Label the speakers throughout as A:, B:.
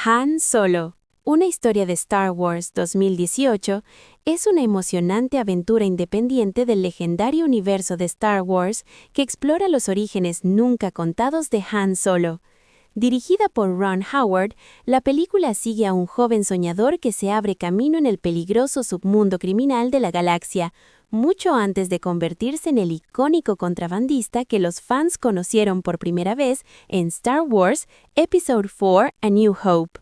A: Han Solo, una historia de Star Wars 2018, es una emocionante aventura independiente del legendario universo de Star Wars que explora los orígenes nunca contados de Han Solo. Dirigida por Ron Howard, la película sigue a un joven soñador que se abre camino en el peligroso submundo criminal de la galaxia, mucho antes de convertirse en el icónico contrabandista que los fans conocieron por primera vez en Star Wars Episode 4: A New Hope.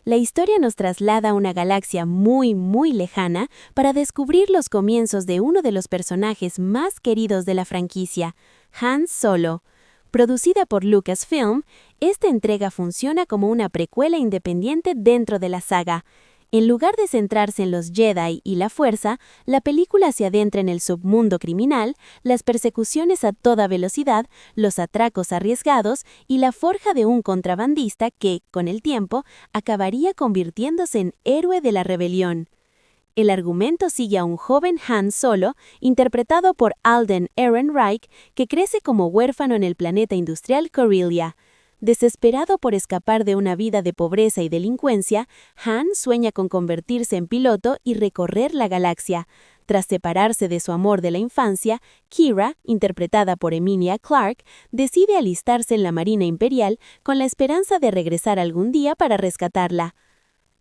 A: La historia nos traslada a una galaxia muy lejana para descubrir los comienzos de uno de los personajes más queridos de la franquicia, Han Solo. Producida por Lucasfilm, esta entrega funciona como una precuela independiente dentro de la saga. En lugar de centrarse en los Jedi y la Fuerza, la película se adentra en el submundo criminal, las persecuciones a toda velocidad, los atracos arriesgados y la forja de un contrabandista que, con el tiempo, acabaría convirtiéndose en héroe de la rebelión. El argumento sigue a un joven Han Solo, interpretado por Alden Ehrenreich, que crece como huérfano en el planeta industrial Corellia. Desesperado por escapar de una vida de pobreza y delincuencia, Han sueña con convertirse en piloto y recorrer la galaxia. Tras separarse de su amor de la infancia, Qi'ra, interpretada por Emilia Clarke, decide alistarse en la Marina Imperial con la esperanza de regresar algún día para rescatarla.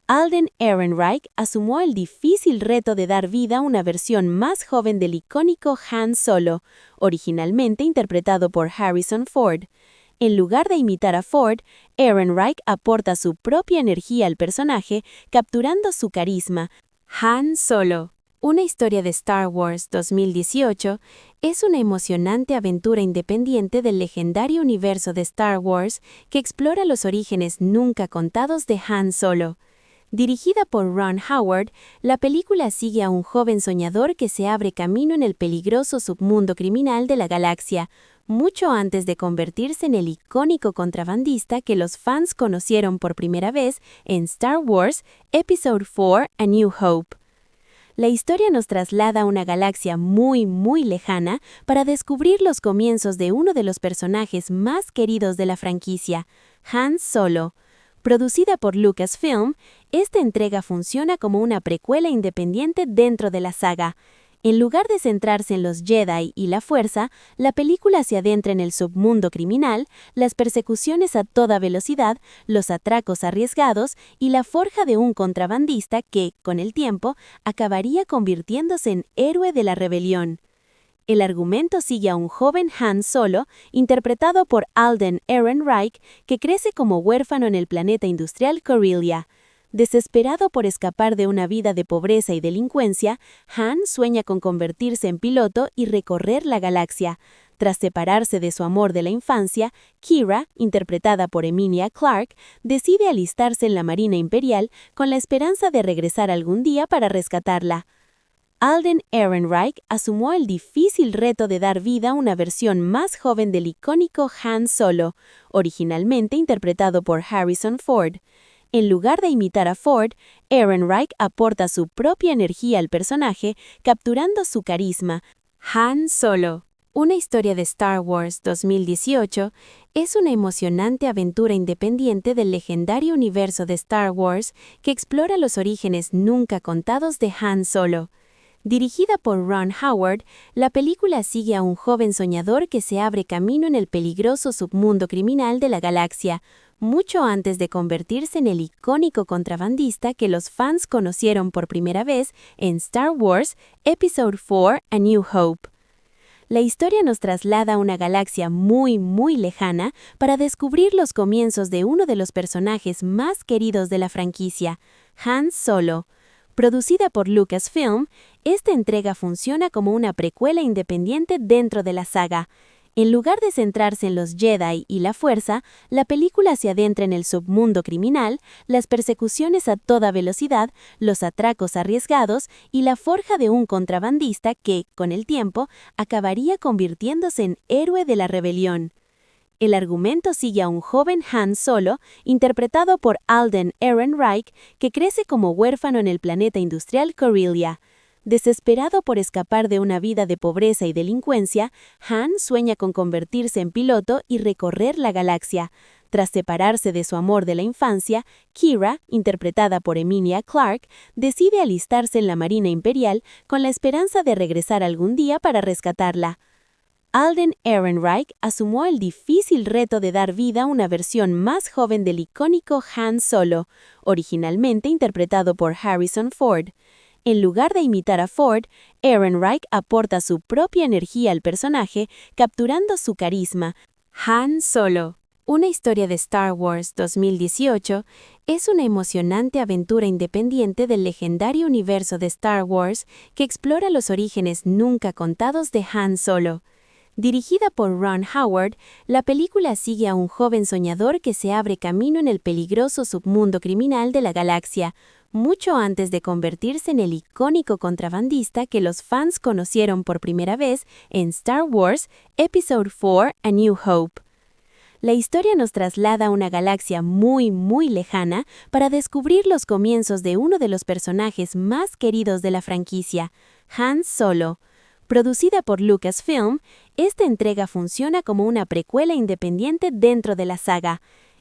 A: Alden Ehrenreich asumió el difícil reto de dar vida a una versión más joven del icónico Han Solo, originalmente interpretado por Harrison Ford. En lugar de imitar a Ford, Ehrenreich aporta su propia energía al personaje, capturando su carisma. Han Solo, una historia de Star Wars 2018, es una emocionante aventura independiente del legendario universo de Star Wars que explora los orígenes nunca contados de Han Solo. Dirigida por Ron Howard, la película sigue a un joven soñador que se abre camino en el peligroso submundo criminal de la galaxia, mucho antes de convertirse en el icónico contrabandista que los fans conocieron por primera vez en Star Wars Episode 4: A New Hope. La historia nos traslada a una galaxia muy lejana para descubrir los comienzos de uno de los personajes más queridos de la franquicia, Han Solo. Producida por Lucasfilm, esta entrega funciona como una precuela independiente dentro de la saga. En lugar de centrarse en los Jedi y la Fuerza, la película se adentra en el submundo criminal, las persecuciones a toda velocidad, los atracos arriesgados y la forja de un contrabandista que, con el tiempo, acabaría convirtiéndose en héroe de la rebelión. El argumento sigue a un joven Han Solo, interpretado por Alden Ehrenreich, que crece como huérfano en el planeta industrial Corellia. Desesperado por escapar de una vida de pobreza y delincuencia, Han sueña con convertirse en piloto y recorrer la galaxia. Tras separarse de su amor de la infancia, Qi'ra, interpretada por Emilia Clarke, decide alistarse en la Marina Imperial con la esperanza de regresar algún día para rescatarla. Alden Ehrenreich asumió el difícil reto de dar vida a una versión más joven del icónico Han Solo, originalmente interpretado por Harrison Ford. En lugar de imitar a Ford, Ehrenreich aporta su propia energía al personaje, capturando su carisma. Han Solo, una historia de Star Wars 2018, es una emocionante aventura independiente del legendario universo de Star Wars que explora los orígenes nunca contados de Han Solo. Dirigida por Ron Howard, la película sigue a un joven soñador que se abre camino en el peligroso submundo criminal de la galaxia, mucho antes de convertirse en el icónico contrabandista que los fans conocieron por primera vez en Star Wars Episode 4: A New Hope. La historia nos traslada a una galaxia muy lejana para descubrir los comienzos de uno de los personajes más queridos de la franquicia, Han Solo. Producida por Lucasfilm, esta entrega funciona como una precuela independiente dentro de la saga. En lugar de centrarse en los Jedi y la Fuerza, la película se adentra en el submundo criminal, las persecuciones a toda velocidad, los atracos arriesgados y la forja de un contrabandista que, con el tiempo, acabaría convirtiéndose en héroe de la rebelión. El argumento sigue a un joven Han Solo, interpretado por Alden Ehrenreich, que crece como huérfano en el planeta industrial Corellia. Desesperado por escapar de una vida de pobreza y delincuencia, Han sueña con convertirse en piloto y recorrer la galaxia. Tras separarse de su amor de la infancia, Kira, interpretada por Emilia Clarke, decide alistarse en la Marina Imperial con la esperanza de regresar algún día para rescatarla. Alden Ehrenreich asumió el difícil reto de dar vida a una versión más joven del icónico Han Solo, originalmente interpretado por Harrison Ford. En lugar de imitar a Ford, Ehrenreich aporta su propia energía al personaje, capturando su carisma. Han Solo, una historia de Star Wars 2018, es una emocionante aventura independiente del legendario universo de Star Wars que explora los orígenes nunca contados de Han Solo. Dirigida por Ron Howard, la película sigue a un joven soñador que se abre camino en el peligroso submundo criminal de la galaxia, mucho antes de convertirse en el icónico contrabandista que los fans conocieron por primera vez en Star Wars Episode 4: A New Hope. La historia nos traslada a una galaxia muy lejana para descubrir los comienzos de uno de los personajes más queridos de la franquicia, Han Solo. Producida por Lucasfilm, esta entrega funciona como una precuela independiente dentro de la saga.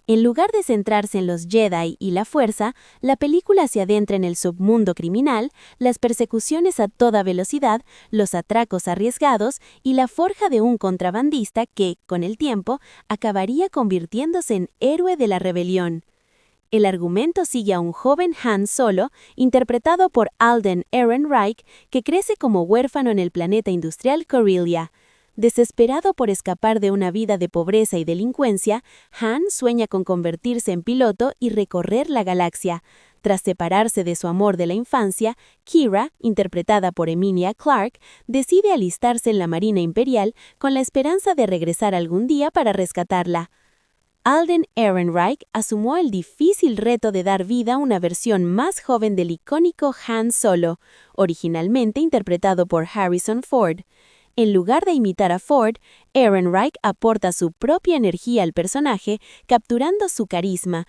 A: En lugar de centrarse en los Jedi y la Fuerza, la película se adentra en el submundo criminal, las persecuciones a toda velocidad, los atracos arriesgados y la forja de un contrabandista que, con el tiempo, acabaría convirtiéndose en héroe de la rebelión. El argumento sigue a un joven Han Solo, interpretado por Alden Ehrenreich, que crece como huérfano en el planeta industrial Corellia. Desesperado por escapar de una vida de pobreza y delincuencia, Han sueña con convertirse en piloto y recorrer la galaxia. Tras separarse de su amor de la infancia, Kira, interpretada por Emilia Clarke, decide alistarse en la Marina Imperial con la esperanza de regresar algún día para rescatarla. Alden Ehrenreich asumió el difícil reto de dar vida a una versión más joven del icónico Han Solo, originalmente interpretado por Harrison Ford. En lugar de imitar a Ford, Ehrenreich aporta su propia energía al personaje, capturando su carisma.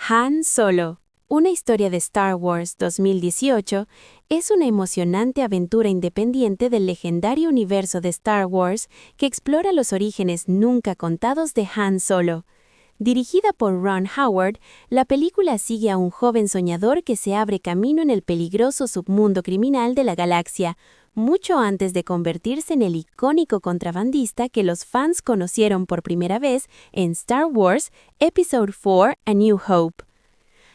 A: Han Solo, una historia de Star Wars 2018, es una emocionante aventura independiente del legendario universo de Star Wars que explora los orígenes nunca contados de Han Solo. Dirigida por Ron Howard, la película sigue a un joven soñador que se abre camino en el peligroso submundo criminal de la galaxia, mucho antes de convertirse en el icónico contrabandista que los fans conocieron por primera vez en Star Wars Episode 4: A New Hope.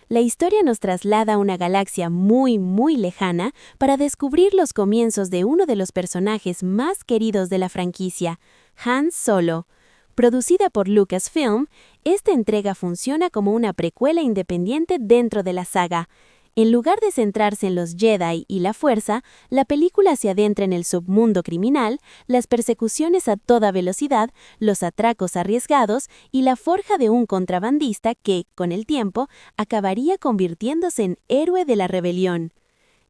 A: La historia nos traslada a una galaxia muy lejana para descubrir los comienzos de uno de los personajes más queridos de la franquicia, Han Solo. Producida por Lucasfilm, esta entrega funciona como una precuela independiente dentro de la saga. En lugar de centrarse en los Jedi y la Fuerza, la película se adentra en el submundo criminal, las persecuciones a toda velocidad, los atracos arriesgados y la forja de un contrabandista que, con el tiempo, acabaría convirtiéndose en héroe de la rebelión.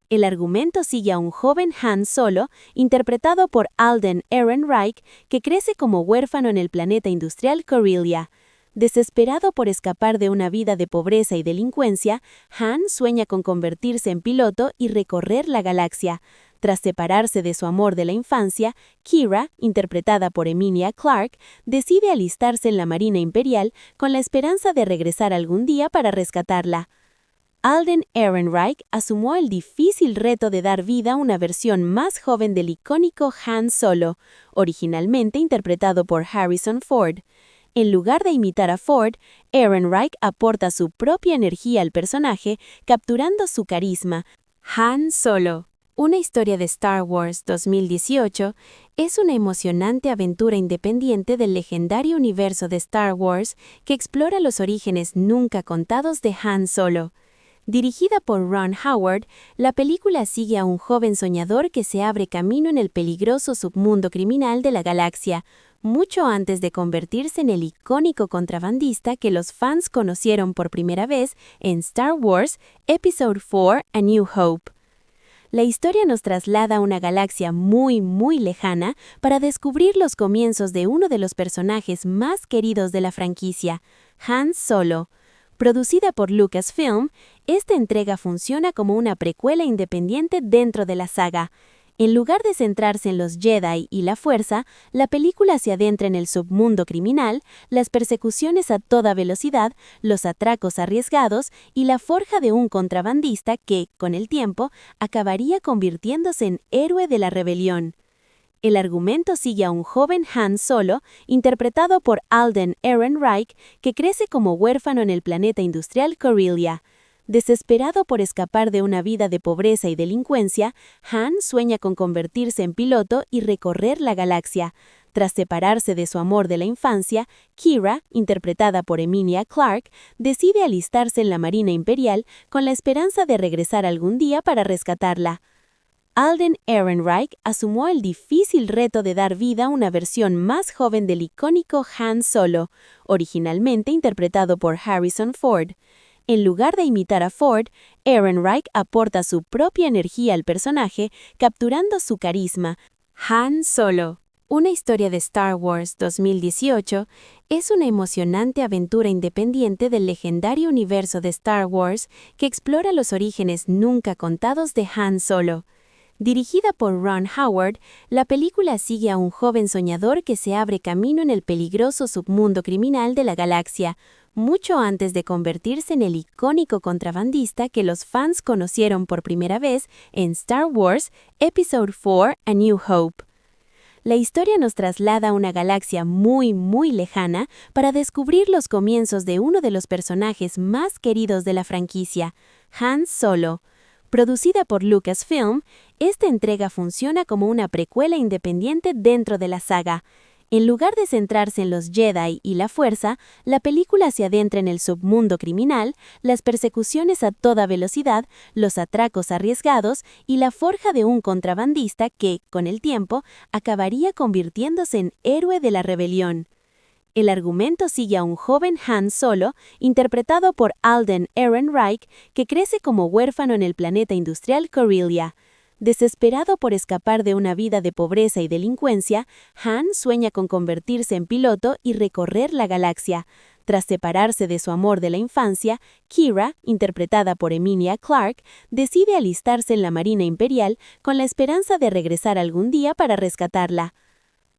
A: El argumento sigue a un joven Han Solo, interpretado por Alden Ehrenreich, que crece como huérfano en el planeta industrial Corellia. Desesperado por escapar de una vida de pobreza y delincuencia, Han sueña con convertirse en piloto y recorrer la galaxia. Tras separarse de su amor de la infancia, Kira, interpretada por Emilia Clarke, decide alistarse en la Marina Imperial con la esperanza de regresar algún día para rescatarla. Alden Ehrenreich asumió el difícil reto de dar vida a una versión más joven del icónico Han Solo, originalmente interpretado por Harrison Ford. En lugar de imitar a Ford, Ehrenreich aporta su propia energía al personaje, capturando su carisma. Han Solo, una historia de Star Wars 2018, es una emocionante aventura independiente del legendario universo de Star Wars que explora los orígenes nunca contados de Han Solo. Dirigida por Ron Howard, la película sigue a un joven soñador que se abre camino en el peligroso submundo criminal de la galaxia, mucho antes de convertirse en el icónico contrabandista que los fans conocieron por primera vez en Star Wars Episode 4: A New Hope. La historia nos traslada a una galaxia muy lejana para descubrir los comienzos de uno de los personajes más queridos de la franquicia, Han Solo. Producida por Lucasfilm, esta entrega funciona como una precuela independiente dentro de la saga. En lugar de centrarse en los Jedi y la fuerza, la película se adentra en el submundo criminal, las persecuciones a toda velocidad, los atracos arriesgados y la forja de un contrabandista que, con el tiempo, acabaría convirtiéndose en héroe de la rebelión. El argumento sigue a un joven Han Solo, interpretado por Alden Ehrenreich, que crece como huérfano en el planeta industrial Corellia. Desesperado por escapar de una vida de pobreza y delincuencia, Han sueña con convertirse en piloto y recorrer la galaxia. Tras separarse de su amor de la infancia, Qi'ra, interpretada por Emilia Clarke, decide alistarse en la Marina Imperial con la esperanza de regresar algún día para rescatarla. Alden Ehrenreich asumió el difícil reto de dar vida a una versión más joven del icónico Han Solo, originalmente interpretado por Harrison Ford. En lugar de imitar a Ford, Ehrenreich aporta su propia energía al personaje, capturando su carisma. Han Solo, una historia de Star Wars 2018, es una emocionante aventura independiente del legendario universo de Star Wars que explora los orígenes nunca contados de Han Solo. Dirigida por Ron Howard, la película sigue a un joven soñador que se abre camino en el peligroso submundo criminal de la galaxia, mucho antes de convertirse en el icónico contrabandista que los fans conocieron por primera vez en Star Wars Episode 4: A New Hope. La historia nos traslada a una galaxia muy lejana para descubrir los comienzos de uno de los personajes más queridos de la franquicia, Han Solo. Producida por Lucasfilm, esta entrega funciona como una precuela independiente dentro de la saga. En lugar de centrarse en los Jedi y la fuerza, la película se adentra en el submundo criminal, las persecuciones a toda velocidad, los atracos arriesgados y la forja de un contrabandista que, con el tiempo, acabaría convirtiéndose en héroe de la rebelión. El argumento sigue a un joven Han Solo, interpretado por Alden Ehrenreich, que crece como huérfano en el planeta industrial Corellia. Desesperado por escapar de una vida de pobreza y delincuencia, Han sueña con convertirse en piloto y recorrer la galaxia. Tras separarse de su amor de la infancia, Qi'ra, interpretada por Emilia Clarke, decide alistarse en la Marina Imperial con la esperanza de regresar algún día para rescatarla.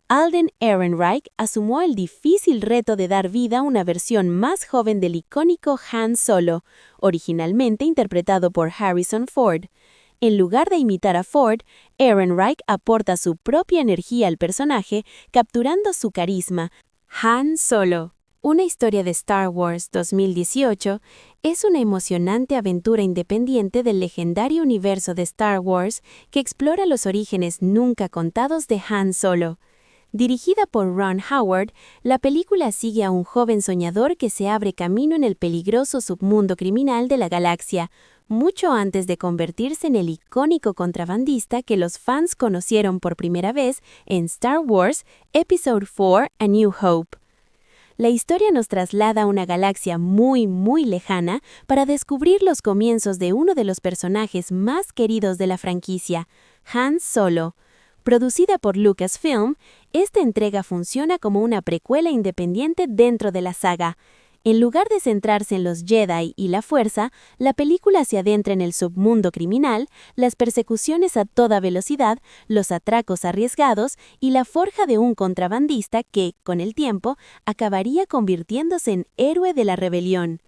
A: Alden Ehrenreich asumió el difícil reto de dar vida a una versión más joven del icónico Han Solo, originalmente interpretado por Harrison Ford. En lugar de imitar a Ford, Ehrenreich aporta su propia energía al personaje, capturando su carisma. Han Solo, una historia de Star Wars 2018, es una emocionante aventura independiente del legendario universo de Star Wars que explora los orígenes nunca contados de Han Solo. Dirigida por Ron Howard, la película sigue a un joven soñador que se abre camino en el peligroso submundo criminal de la galaxia, mucho antes de convertirse en el icónico contrabandista que los fans conocieron por primera vez en Star Wars Episode 4: A New Hope. La historia nos traslada a una galaxia muy lejana para descubrir los comienzos de uno de los personajes más queridos de la franquicia, Han Solo. Producida por Lucasfilm, esta entrega funciona como una precuela independiente dentro de la saga. En lugar de centrarse en los Jedi y la fuerza, la película se adentra en el submundo criminal, las persecuciones a toda velocidad, los atracos arriesgados y la forja de un contrabandista que, con el tiempo, acabaría convirtiéndose en héroe de la rebelión.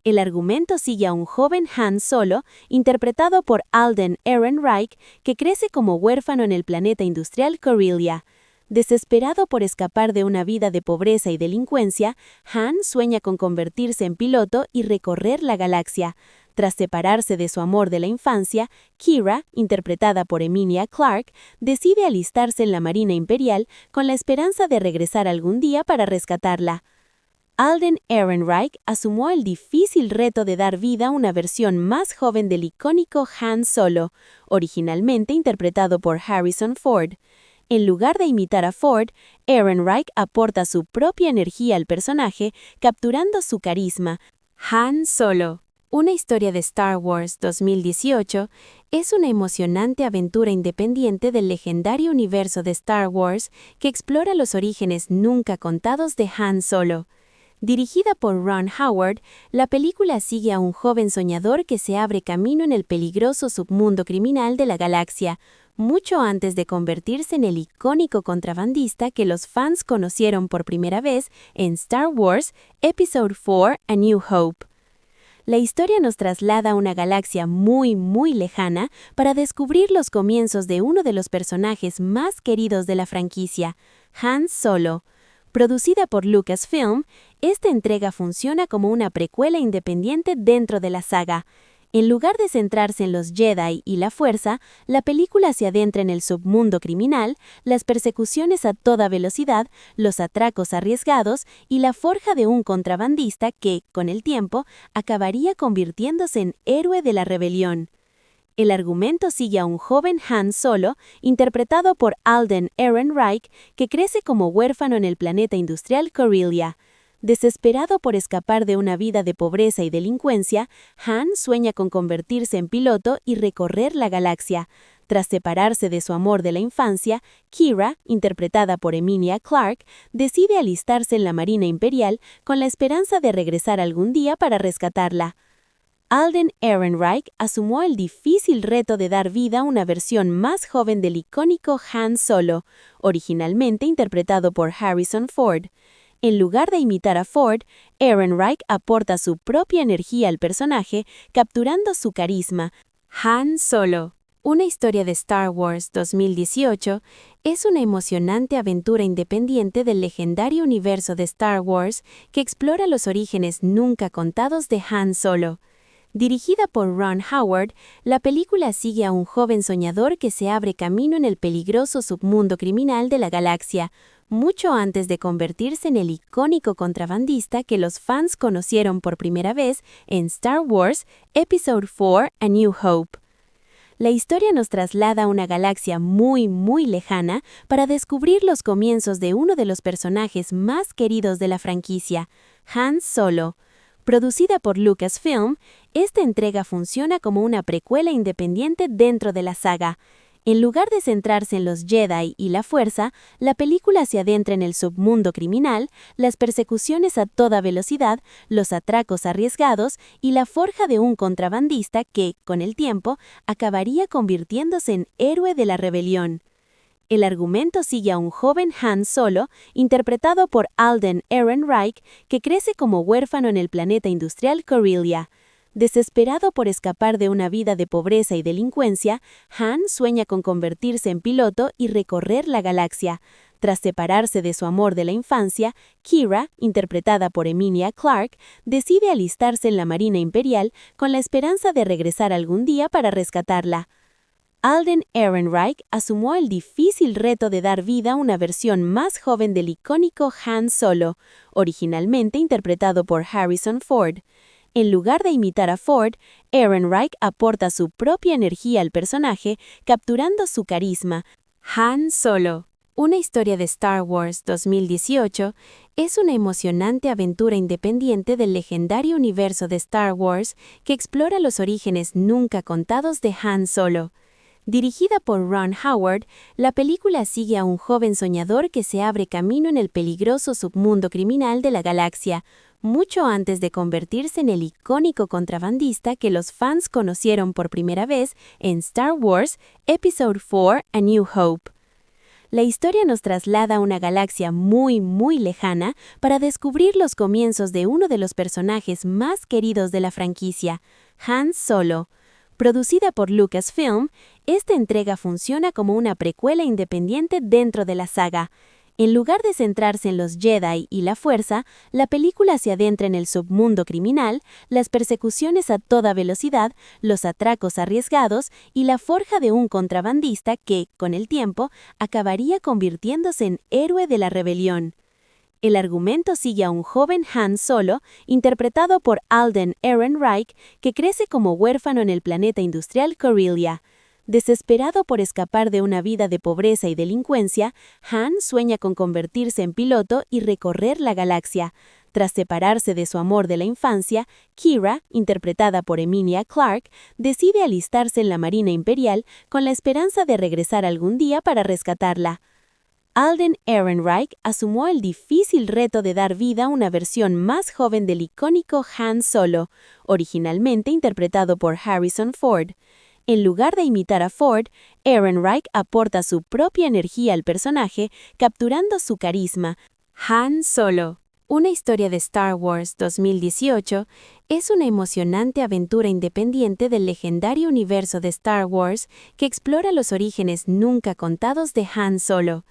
A: El argumento sigue a un joven Han Solo, interpretado por Alden Ehrenreich, que crece como huérfano en el planeta industrial Corellia. Desesperado por escapar de una vida de pobreza y delincuencia, Han sueña con convertirse en piloto y recorrer la galaxia. Tras separarse de su amor de la infancia, Qi'ra, interpretada por Emilia Clarke, decide alistarse en la Marina Imperial con la esperanza de regresar algún día para rescatarla. Alden Ehrenreich asumió el difícil reto de dar vida a una versión más joven del icónico Han Solo, originalmente interpretado por Harrison Ford. En lugar de imitar a Ford, Ehrenreich aporta su propia energía al personaje, capturando su carisma. Han Solo, una historia de Star Wars 2018, es una emocionante aventura independiente del legendario universo de Star Wars que explora los orígenes nunca contados de Han Solo. Dirigida por Ron Howard, la película sigue a un joven soñador que se abre camino en el peligroso submundo criminal de la galaxia, mucho antes de convertirse en el icónico contrabandista que los fans conocieron por primera vez en Star Wars Episode 4: A New Hope. La historia nos traslada a una galaxia muy, muy lejana para descubrir los comienzos de uno de los personajes más queridos de la franquicia, Han Solo. Producida por Lucasfilm, esta entrega funciona como una precuela independiente dentro de la saga. En lugar de centrarse en los Jedi y la Fuerza, la película se adentra en el submundo criminal, las persecuciones a toda velocidad, los atracos arriesgados y la forja de un contrabandista que, con el tiempo, acabaría convirtiéndose en héroe de la rebelión. El argumento sigue a un joven Han Solo, interpretado por Alden Ehrenreich, que crece como huérfano en el planeta industrial Corellia. Desesperado por escapar de una vida de pobreza y delincuencia, Han sueña con convertirse en piloto y recorrer la galaxia. Tras separarse de su amor de la infancia, Qi'ra, interpretada por Emilia Clarke, decide alistarse en la Marina Imperial con la esperanza de regresar algún día para rescatarla. Alden Ehrenreich asumió el difícil reto de dar vida a una versión más joven del icónico Han Solo, originalmente interpretado por Harrison Ford. En lugar de imitar a Ford, Ehrenreich aporta su propia energía al personaje, capturando su carisma. Han Solo, una historia de Star Wars 2018, es una emocionante aventura independiente del legendario universo de Star Wars que explora los orígenes nunca contados de Han Solo. Dirigida por Ron Howard, la película sigue a un joven soñador que se abre camino en el peligroso submundo criminal de la galaxia, mucho antes de convertirse en el icónico contrabandista que los fans conocieron por primera vez en Star Wars Episode 4: A New Hope. La historia nos traslada a una galaxia muy, muy lejana para descubrir los comienzos de uno de los personajes más queridos de la franquicia, Han Solo. Producida por Lucasfilm, esta entrega funciona como una precuela independiente dentro de la saga. En lugar de centrarse en los Jedi y la Fuerza, la película se adentra en el submundo criminal, las persecuciones a toda velocidad, los atracos arriesgados y la forja de un contrabandista que, con el tiempo, acabaría convirtiéndose en héroe de la rebelión. El argumento sigue a un joven Han Solo, interpretado por Alden Ehrenreich, que crece como huérfano en el planeta industrial Corellia. Desesperado por escapar de una vida de pobreza y delincuencia, Han sueña con convertirse en piloto y recorrer la galaxia. Tras separarse de su amor de la infancia, Qi'ra, interpretada por Emilia Clarke, decide alistarse en la Marina Imperial con la esperanza de regresar algún día para rescatarla. Alden Ehrenreich asumió el difícil reto de dar vida a una versión más joven del icónico Han Solo, originalmente interpretado por Harrison Ford. En lugar de imitar a Ford, Ehrenreich aporta su propia energía al personaje, capturando su carisma. Han Solo, una historia de Star Wars 2018, es una emocionante aventura independiente del legendario universo de Star Wars que explora los orígenes nunca contados de Han Solo. Dirigida por Ron Howard, la película sigue a un joven soñador que se abre camino en el peligroso submundo criminal de la galaxia, mucho antes de convertirse en el icónico contrabandista que los fans conocieron por primera vez en Star Wars Episode 4: A New Hope. La historia nos traslada a una galaxia muy, muy lejana para descubrir los comienzos de uno de los personajes más queridos de la franquicia, Han Solo. Producida por Lucasfilm, esta entrega funciona como una precuela independiente dentro de la saga. En lugar de centrarse en los Jedi y la Fuerza, la película se adentra en el submundo criminal, las persecuciones a toda velocidad, los atracos arriesgados y la forja de un contrabandista que, con el tiempo, acabaría convirtiéndose en héroe de la rebelión. El argumento sigue a un joven Han Solo, interpretado por Alden Ehrenreich, que crece como huérfano en el planeta industrial Corellia. Desesperado por escapar de una vida de pobreza y delincuencia, Han sueña con convertirse en piloto y recorrer la galaxia. Tras separarse de su amor de la infancia, Qi'ra, interpretada por Emilia Clarke, decide alistarse en la Marina Imperial con la esperanza de regresar algún día para rescatarla. Alden Ehrenreich asumió el difícil reto de dar vida a una versión más joven del icónico Han Solo, originalmente interpretado por Harrison Ford. En lugar de imitar a Ford, Ehrenreich aporta su propia energía al personaje, capturando su carisma. Han Solo, una historia de Star Wars 2018, es una emocionante aventura independiente del legendario universo de Star Wars que explora los orígenes nunca contados de Han Solo.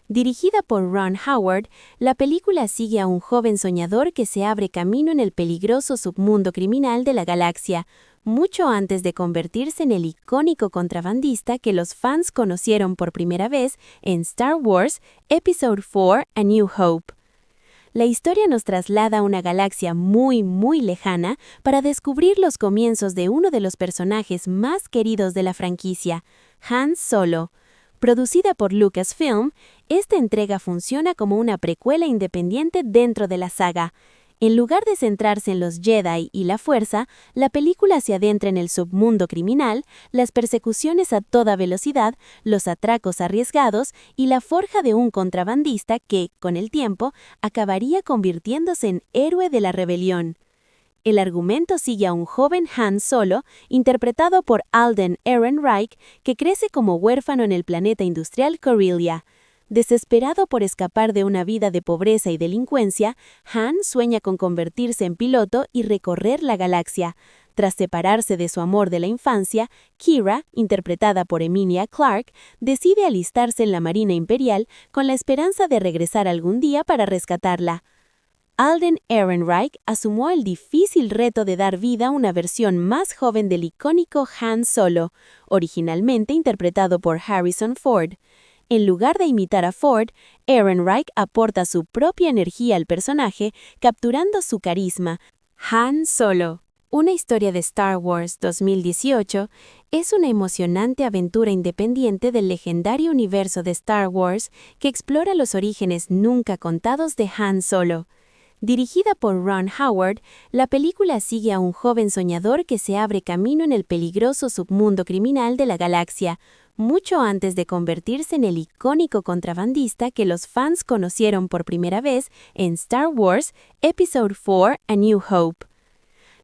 A: Dirigida por Ron Howard, la película sigue a un joven soñador que se abre camino en el peligroso submundo criminal de la galaxia, mucho antes de convertirse en el icónico contrabandista que los fans conocieron por primera vez en Star Wars Episode 4: A New Hope. La historia nos traslada a una galaxia muy lejana para descubrir los comienzos de uno de los personajes más queridos de la franquicia, Han Solo. Producida por Lucasfilm, esta entrega funciona como una precuela independiente dentro de la saga. En lugar de centrarse en los Jedi y la Fuerza, la película se adentra en el submundo criminal, las persecuciones a toda velocidad, los atracos arriesgados y la forja de un contrabandista que, con el tiempo, acabaría convirtiéndose en héroe de la rebelión. El argumento sigue a un joven Han Solo, interpretado por Alden Ehrenreich, que crece como huérfano en el planeta industrial Corellia. Desesperado por escapar de una vida de pobreza y delincuencia, Han sueña con convertirse en piloto y recorrer la galaxia. Tras separarse de su amor de la infancia, Qi'ra, interpretada por Emilia Clarke, decide alistarse en la Marina Imperial con la esperanza de regresar algún día para rescatarla. Alden Ehrenreich asumió el difícil reto de dar vida a una versión más joven del icónico Han Solo, originalmente interpretado por Harrison Ford. En lugar de imitar a Ford, Ehrenreich aporta su propia energía al personaje, capturando su carisma. Han Solo, una historia de Star Wars 2018, es una emocionante aventura independiente del legendario universo de Star Wars que explora los orígenes nunca contados de Han Solo. Dirigida por Ron Howard, la película sigue a un joven soñador que se abre camino en el peligroso submundo criminal de la galaxia, mucho antes de convertirse en el icónico contrabandista que los fans conocieron por primera vez en Star Wars Episode 4: A New Hope.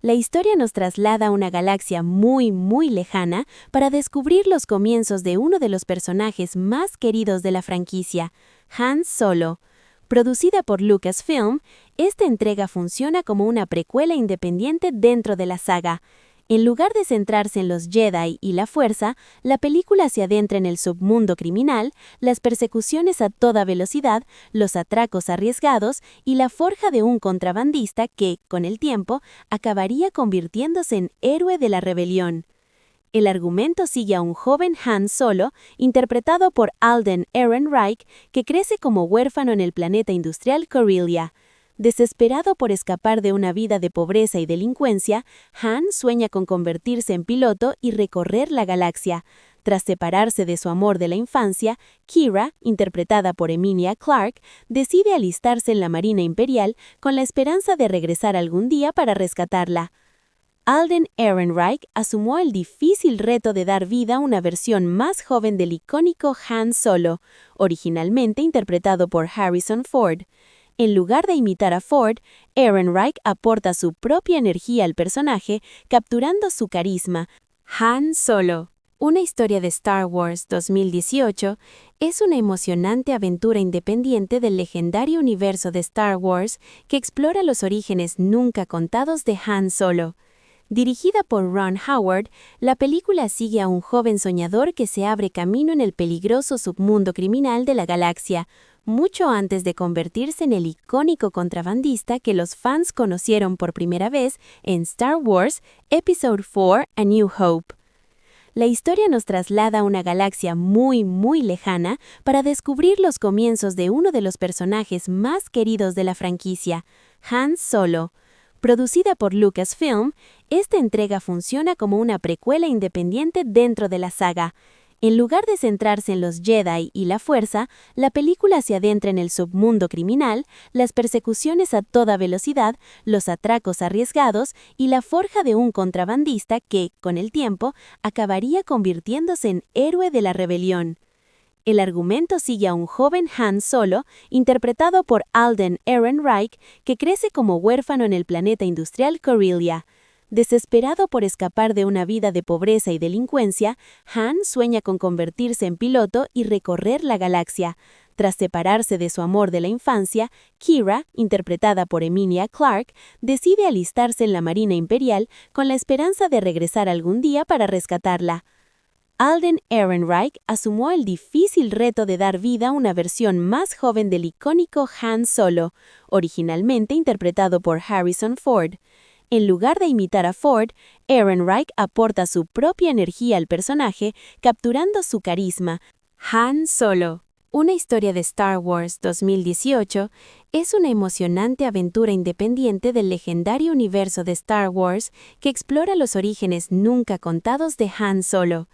A: La historia nos traslada a una galaxia muy lejana para descubrir los comienzos de uno de los personajes más queridos de la franquicia, Han Solo. Producida por Lucasfilm, esta entrega funciona como una precuela independiente dentro de la saga. En lugar de centrarse en los Jedi y la Fuerza, la película se adentra en el submundo criminal, las persecuciones a toda velocidad, los atracos arriesgados y la forja de un contrabandista que, con el tiempo, acabaría convirtiéndose en héroe de la rebelión. El argumento sigue a un joven Han Solo, interpretado por Alden Ehrenreich, que crece como huérfano en el planeta industrial Corellia. Desesperado por escapar de una vida de pobreza y delincuencia, Han sueña con convertirse en piloto y recorrer la galaxia. Tras separarse de su amor de la infancia, Qi'ra, interpretada por Emilia Clarke, decide alistarse en la Marina Imperial con la esperanza de regresar algún día para rescatarla. Alden Ehrenreich asumió el difícil reto de dar vida a una versión más joven del icónico Han Solo, originalmente interpretado por Harrison Ford. En lugar de imitar a Ford, Ehrenreich aporta su propia energía al personaje, capturando su carisma. Han Solo, una historia de Star Wars 2018, es una emocionante aventura independiente del legendario universo de Star Wars que explora los orígenes nunca contados de Han Solo. Dirigida por Ron Howard, la película sigue a un joven soñador que se abre camino en el peligroso submundo criminal de la galaxia, mucho antes de convertirse en el icónico contrabandista que los fans conocieron por primera vez en Star Wars Episode 4: A New Hope. La historia nos traslada a una galaxia muy lejana para descubrir los comienzos de uno de los personajes más queridos de la franquicia, Han Solo. Producida por Lucasfilm, esta entrega funciona como una precuela independiente dentro de la saga. En lugar de centrarse en los Jedi y la Fuerza, la película se adentra en el submundo criminal, las persecuciones a toda velocidad, los atracos arriesgados y la forja de un contrabandista que, con el tiempo, acabaría convirtiéndose en héroe de la rebelión. El argumento sigue a un joven Han Solo, interpretado por Alden Ehrenreich, que crece como huérfano en el planeta industrial Corellia. Desesperado por escapar de una vida de pobreza y delincuencia, Han sueña con convertirse en piloto y recorrer la galaxia. Tras separarse de su amor de la infancia, Kira, interpretada por Emilia Clarke, decide alistarse en la Marina Imperial con la esperanza de regresar algún día para rescatarla. Alden Ehrenreich asumió el difícil reto de dar vida a una versión más joven del icónico Han Solo, originalmente interpretado por Harrison Ford. En lugar de imitar a Ford, Ehrenreich aporta su propia energía al personaje, capturando su carisma. Han Solo, una historia de Star Wars 2018, es una emocionante aventura independiente del legendario universo de Star Wars que explora los orígenes nunca contados de Han Solo.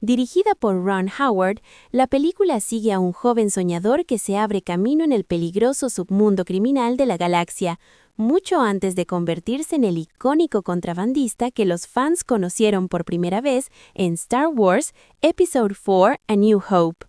A: Dirigida por Ron Howard, la película sigue a un joven soñador que se abre camino en el peligroso submundo criminal de la galaxia, mucho antes de convertirse en el icónico contrabandista que los fans conocieron por primera vez en Star Wars Episode IV: A New Hope.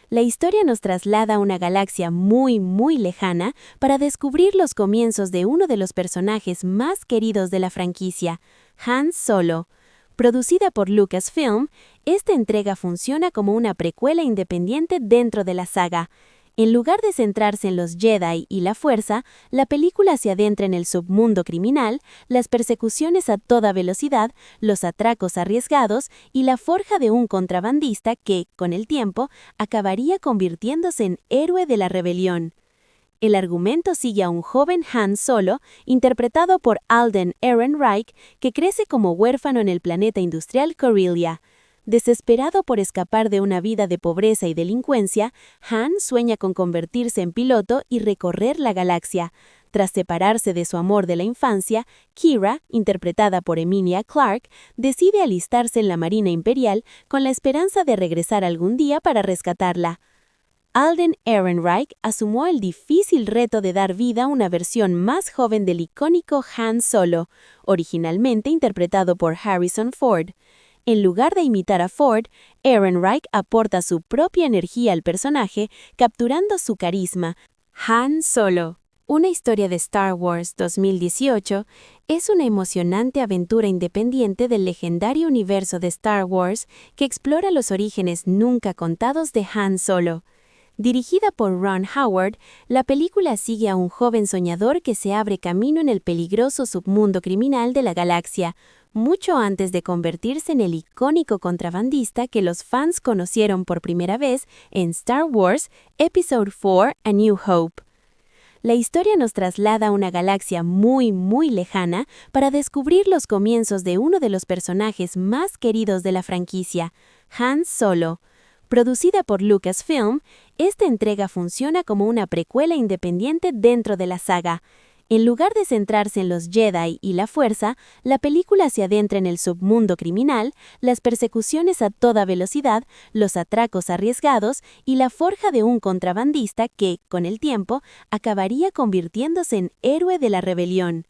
A: La historia nos traslada a una galaxia muy lejana para descubrir los comienzos de uno de los personajes más queridos de la franquicia, Han Solo. Producida por Lucasfilm, esta entrega funciona como una precuela independiente dentro de la saga. En lugar de centrarse en los Jedi y la Fuerza, la película se adentra en el submundo criminal, las persecuciones a toda velocidad, los atracos arriesgados y la forja de un contrabandista que, con el tiempo, acabaría convirtiéndose en héroe de la rebelión. El argumento sigue a un joven Han Solo, interpretado por Alden Ehrenreich, que crece como huérfano en el planeta industrial Corellia. Desesperado por escapar de una vida de pobreza y delincuencia, Han sueña con convertirse en piloto y recorrer la galaxia. Tras separarse de su amor de la infancia, Kira, interpretada por Emilia Clarke, decide alistarse en la Marina Imperial con la esperanza de regresar algún día para rescatarla. Alden Ehrenreich asumió el difícil reto de dar vida a una versión más joven del icónico Han Solo, originalmente interpretado por Harrison Ford. En lugar de imitar a Ford, Ehrenreich aporta su propia energía al personaje, capturando su carisma. Han Solo, una historia de Star Wars 2018, es una emocionante aventura independiente del legendario universo de Star Wars que explora los orígenes nunca contados de Han Solo. Dirigida por Ron Howard, la película sigue a un joven soñador que se abre camino en el peligroso submundo criminal de la galaxia, mucho antes de convertirse en el icónico contrabandista que los fans conocieron por primera vez en Star Wars Episode IV: A New Hope. La historia nos traslada a una galaxia muy lejana para descubrir los comienzos de uno de los personajes más queridos de la franquicia, Han Solo. Producida por Lucasfilm, esta entrega funciona como una precuela independiente dentro de la saga. En lugar de centrarse en los Jedi y la Fuerza, la película se adentra en el submundo criminal, las persecuciones a toda velocidad, los atracos arriesgados y la forja de un contrabandista que, con el tiempo, acabaría convirtiéndose en héroe de la rebelión.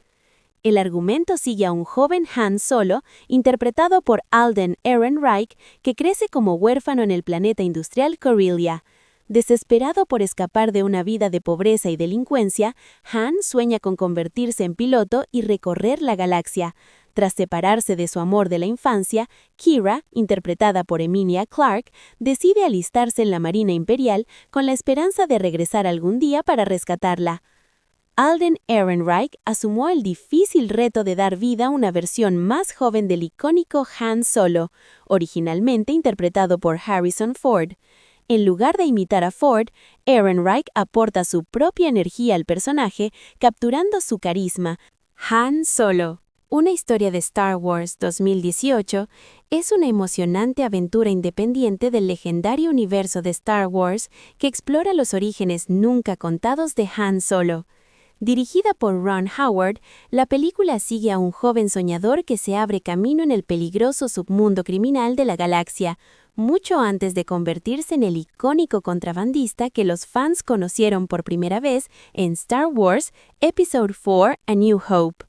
A: El argumento sigue a un joven Han Solo, interpretado por Alden Ehrenreich, que crece como huérfano en el planeta industrial Corellia. Desesperado por escapar de una vida de pobreza y delincuencia, Han sueña con convertirse en piloto y recorrer la galaxia. Tras separarse de su amor de la infancia, Kira, interpretada por Emilia Clarke, decide alistarse en la Marina Imperial con la esperanza de regresar algún día para rescatarla. Alden Ehrenreich asumió el difícil reto de dar vida a una versión más joven del icónico Han Solo, originalmente interpretado por Harrison Ford. En lugar de imitar a Ford, Ehrenreich aporta su propia energía al personaje, capturando su carisma. Han Solo, una historia de Star Wars 2018, es una emocionante aventura independiente del legendario universo de Star Wars que explora los orígenes nunca contados de Han Solo. Dirigida por Ron Howard, la película sigue a un joven soñador que se abre camino en el peligroso submundo criminal de la galaxia, mucho antes de convertirse en el icónico contrabandista que los fans conocieron por primera vez en Star Wars Episode IV: A New Hope.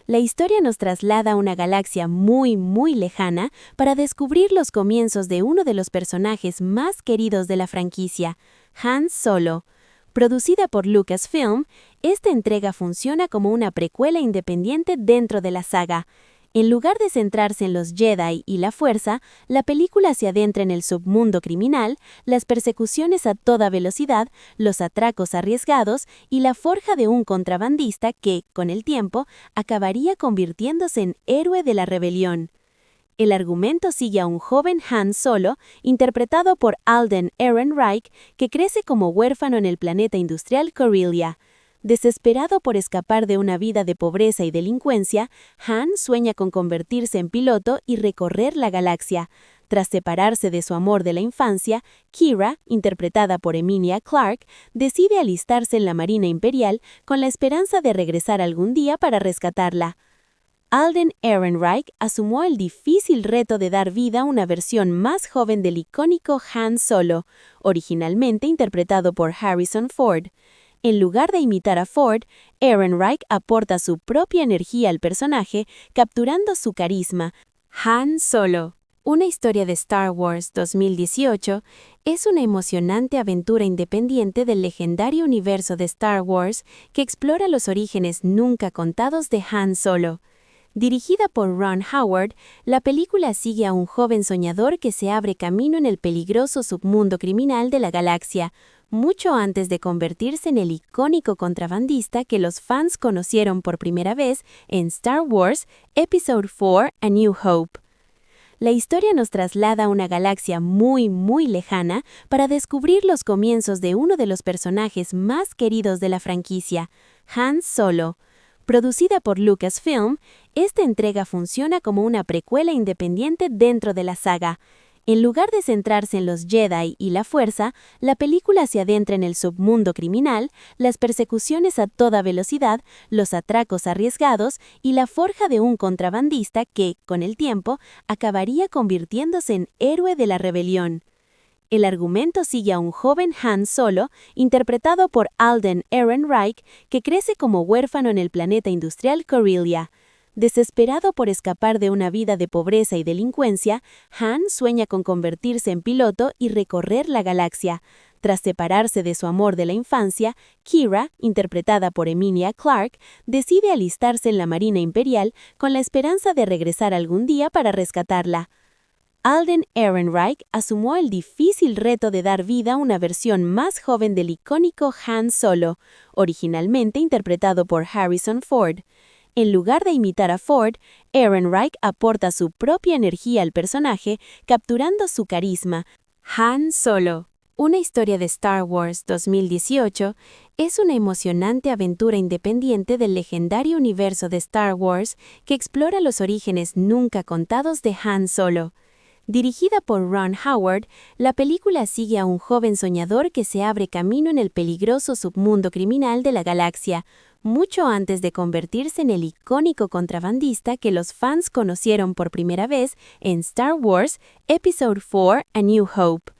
A: La historia nos traslada a una galaxia muy lejana para descubrir los comienzos de uno de los personajes más queridos de la franquicia, Han Solo. Producida por Lucasfilm, esta entrega funciona como una precuela independiente dentro de la saga. En lugar de centrarse en los Jedi y la Fuerza, la película se adentra en el submundo criminal, las persecuciones a toda velocidad, los atracos arriesgados y la forja de un contrabandista que, con el tiempo, acabaría convirtiéndose en héroe de la rebelión. El argumento sigue a un joven Han Solo, interpretado por Alden Ehrenreich, que crece como huérfano en el planeta industrial Corellia. Desesperado por escapar de una vida de pobreza y delincuencia, Han sueña con convertirse en piloto y recorrer la galaxia. Tras separarse de su amor de la infancia, Qi'ra, interpretada por Emilia Clarke, decide alistarse en la Marina Imperial con la esperanza de regresar algún día para rescatarla. Alden Ehrenreich asumió el difícil reto de dar vida a una versión más joven del icónico Han Solo, originalmente interpretado por Harrison Ford. En lugar de imitar a Ford, Ehrenreich aporta su propia energía al personaje, capturando su carisma. Han Solo, una historia de Star Wars 2018, es una emocionante aventura independiente del legendario universo de Star Wars que explora los orígenes nunca contados de Han Solo. Dirigida por Ron Howard, la película sigue a un joven soñador que se abre camino en el peligroso submundo criminal de la galaxia, mucho antes de convertirse en el icónico contrabandista que los fans conocieron por primera vez en Star Wars Episode 4: A New Hope. La historia nos traslada a una galaxia muy lejana para descubrir los comienzos de uno de los personajes más queridos de la franquicia, Han Solo. Producida por Lucasfilm, esta entrega funciona como una precuela independiente dentro de la saga. En lugar de centrarse en los Jedi y la Fuerza, la película se adentra en el submundo criminal, las persecuciones a toda velocidad, los atracos arriesgados y la forja de un contrabandista que, con el tiempo, acabaría convirtiéndose en héroe de la rebelión. El argumento sigue a un joven Han Solo, interpretado por Alden Ehrenreich, que crece como huérfano en el planeta industrial Corellia. Desesperado por escapar de una vida de pobreza y delincuencia, Han sueña con convertirse en piloto y recorrer la galaxia. Tras separarse de su amor de la infancia, Qi'ra, interpretada por Emilia Clarke, decide alistarse en la Marina Imperial con la esperanza de regresar algún día para rescatarla. Alden Ehrenreich asumió el difícil reto de dar vida a una versión más joven del icónico Han Solo, originalmente interpretado por Harrison Ford. En lugar de imitar a Ford, Ehrenreich aporta su propia energía al personaje, capturando su carisma. Han Solo, una historia de Star Wars 2018, es una emocionante aventura independiente del legendario universo de Star Wars que explora los orígenes nunca contados de Han Solo. Dirigida por Ron Howard, la película sigue a un joven soñador que se abre camino en el peligroso submundo criminal de la galaxia, mucho antes de convertirse en el icónico contrabandista que los fans conocieron por primera vez en Star Wars Episode 4: A New Hope.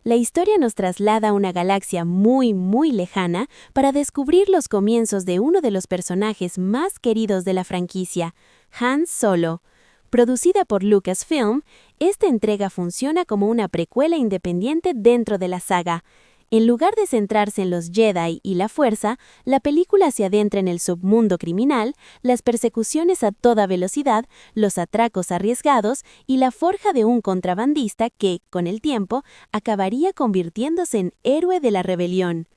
A: La historia nos traslada a una galaxia muy lejana para descubrir los comienzos de uno de los personajes más queridos de la franquicia, Han Solo. Producida por Lucasfilm, esta entrega funciona como una precuela independiente dentro de la saga. En lugar de centrarse en los Jedi y la Fuerza, la película se adentra en el submundo criminal, las persecuciones a toda velocidad, los atracos arriesgados y la forja de un contrabandista que, con el tiempo, acabaría convirtiéndose en héroe de la rebelión.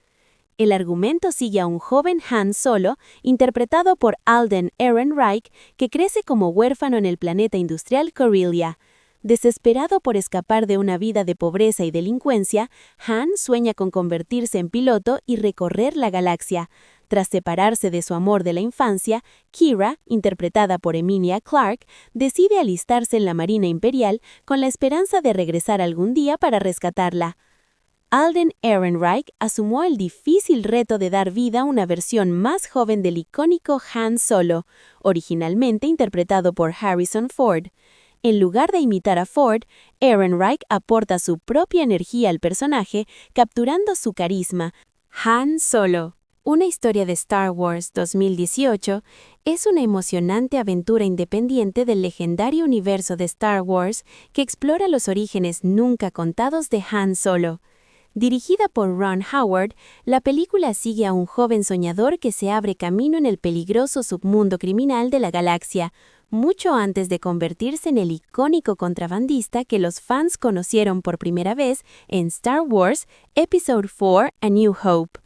A: El argumento sigue a un joven Han Solo, interpretado por Alden Ehrenreich, que crece como huérfano en el planeta industrial Corellia. Desesperado por escapar de una vida de pobreza y delincuencia, Han sueña con convertirse en piloto y recorrer la galaxia. Tras separarse de su amor de la infancia, Qi'ra, interpretada por Emilia Clarke, decide alistarse en la Marina Imperial con la esperanza de regresar algún día para rescatarla. Alden Ehrenreich asumió el difícil reto de dar vida a una versión más joven del icónico Han Solo, originalmente interpretado por Harrison Ford. En lugar de imitar a Ford, Ehrenreich aporta su propia energía al personaje, capturando su carisma. Han Solo, una historia de Star Wars 2018, es una emocionante aventura independiente del legendario universo de Star Wars que explora los orígenes nunca contados de Han Solo. Dirigida por Ron Howard, la película sigue a un joven soñador que se abre camino en el peligroso submundo criminal de la galaxia, mucho antes de convertirse en el icónico contrabandista que los fans conocieron por primera vez en Star Wars Episode 4: A New Hope.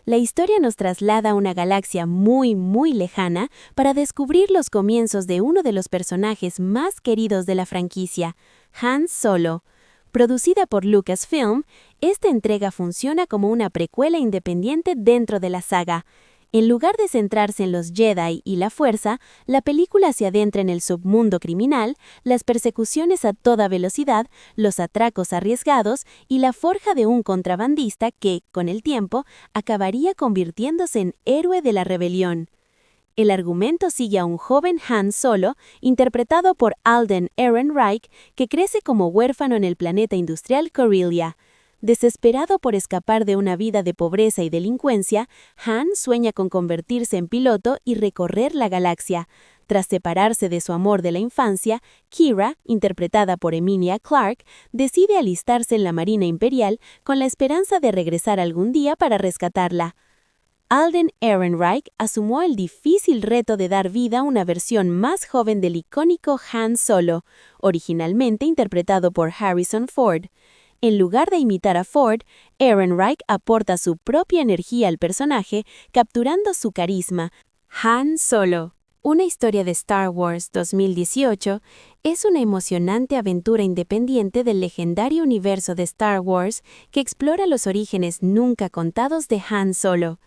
A: La historia nos traslada a una galaxia muy, muy lejana para descubrir los comienzos de uno de los personajes más queridos de la franquicia, Han Solo. Producida por Lucasfilm, esta entrega funciona como una precuela independiente dentro de la saga. En lugar de centrarse en los Jedi y la Fuerza, la película se adentra en el submundo criminal, las persecuciones a toda velocidad, los atracos arriesgados y la forja de un contrabandista que, con el tiempo, acabaría convirtiéndose en héroe de la rebelión. El argumento sigue a un joven Han Solo, interpretado por Alden Ehrenreich, que crece como huérfano en el planeta industrial Corellia. Desesperado por escapar de una vida de pobreza y delincuencia, Han sueña con convertirse en piloto y recorrer la galaxia. Tras separarse de su amor de la infancia, Qi'ra, interpretada por Emilia Clarke, decide alistarse en la Marina Imperial con la esperanza de regresar algún día para rescatarla. Alden Ehrenreich asumió el difícil reto de dar vida a una versión más joven del icónico Han Solo, originalmente interpretado por Harrison Ford. En lugar de imitar a Ford, Ehrenreich aporta su propia energía al personaje, capturando su carisma. Han Solo, una historia de Star Wars 2018, es una emocionante aventura independiente del legendario universo de Star Wars que explora los orígenes nunca contados de Han Solo.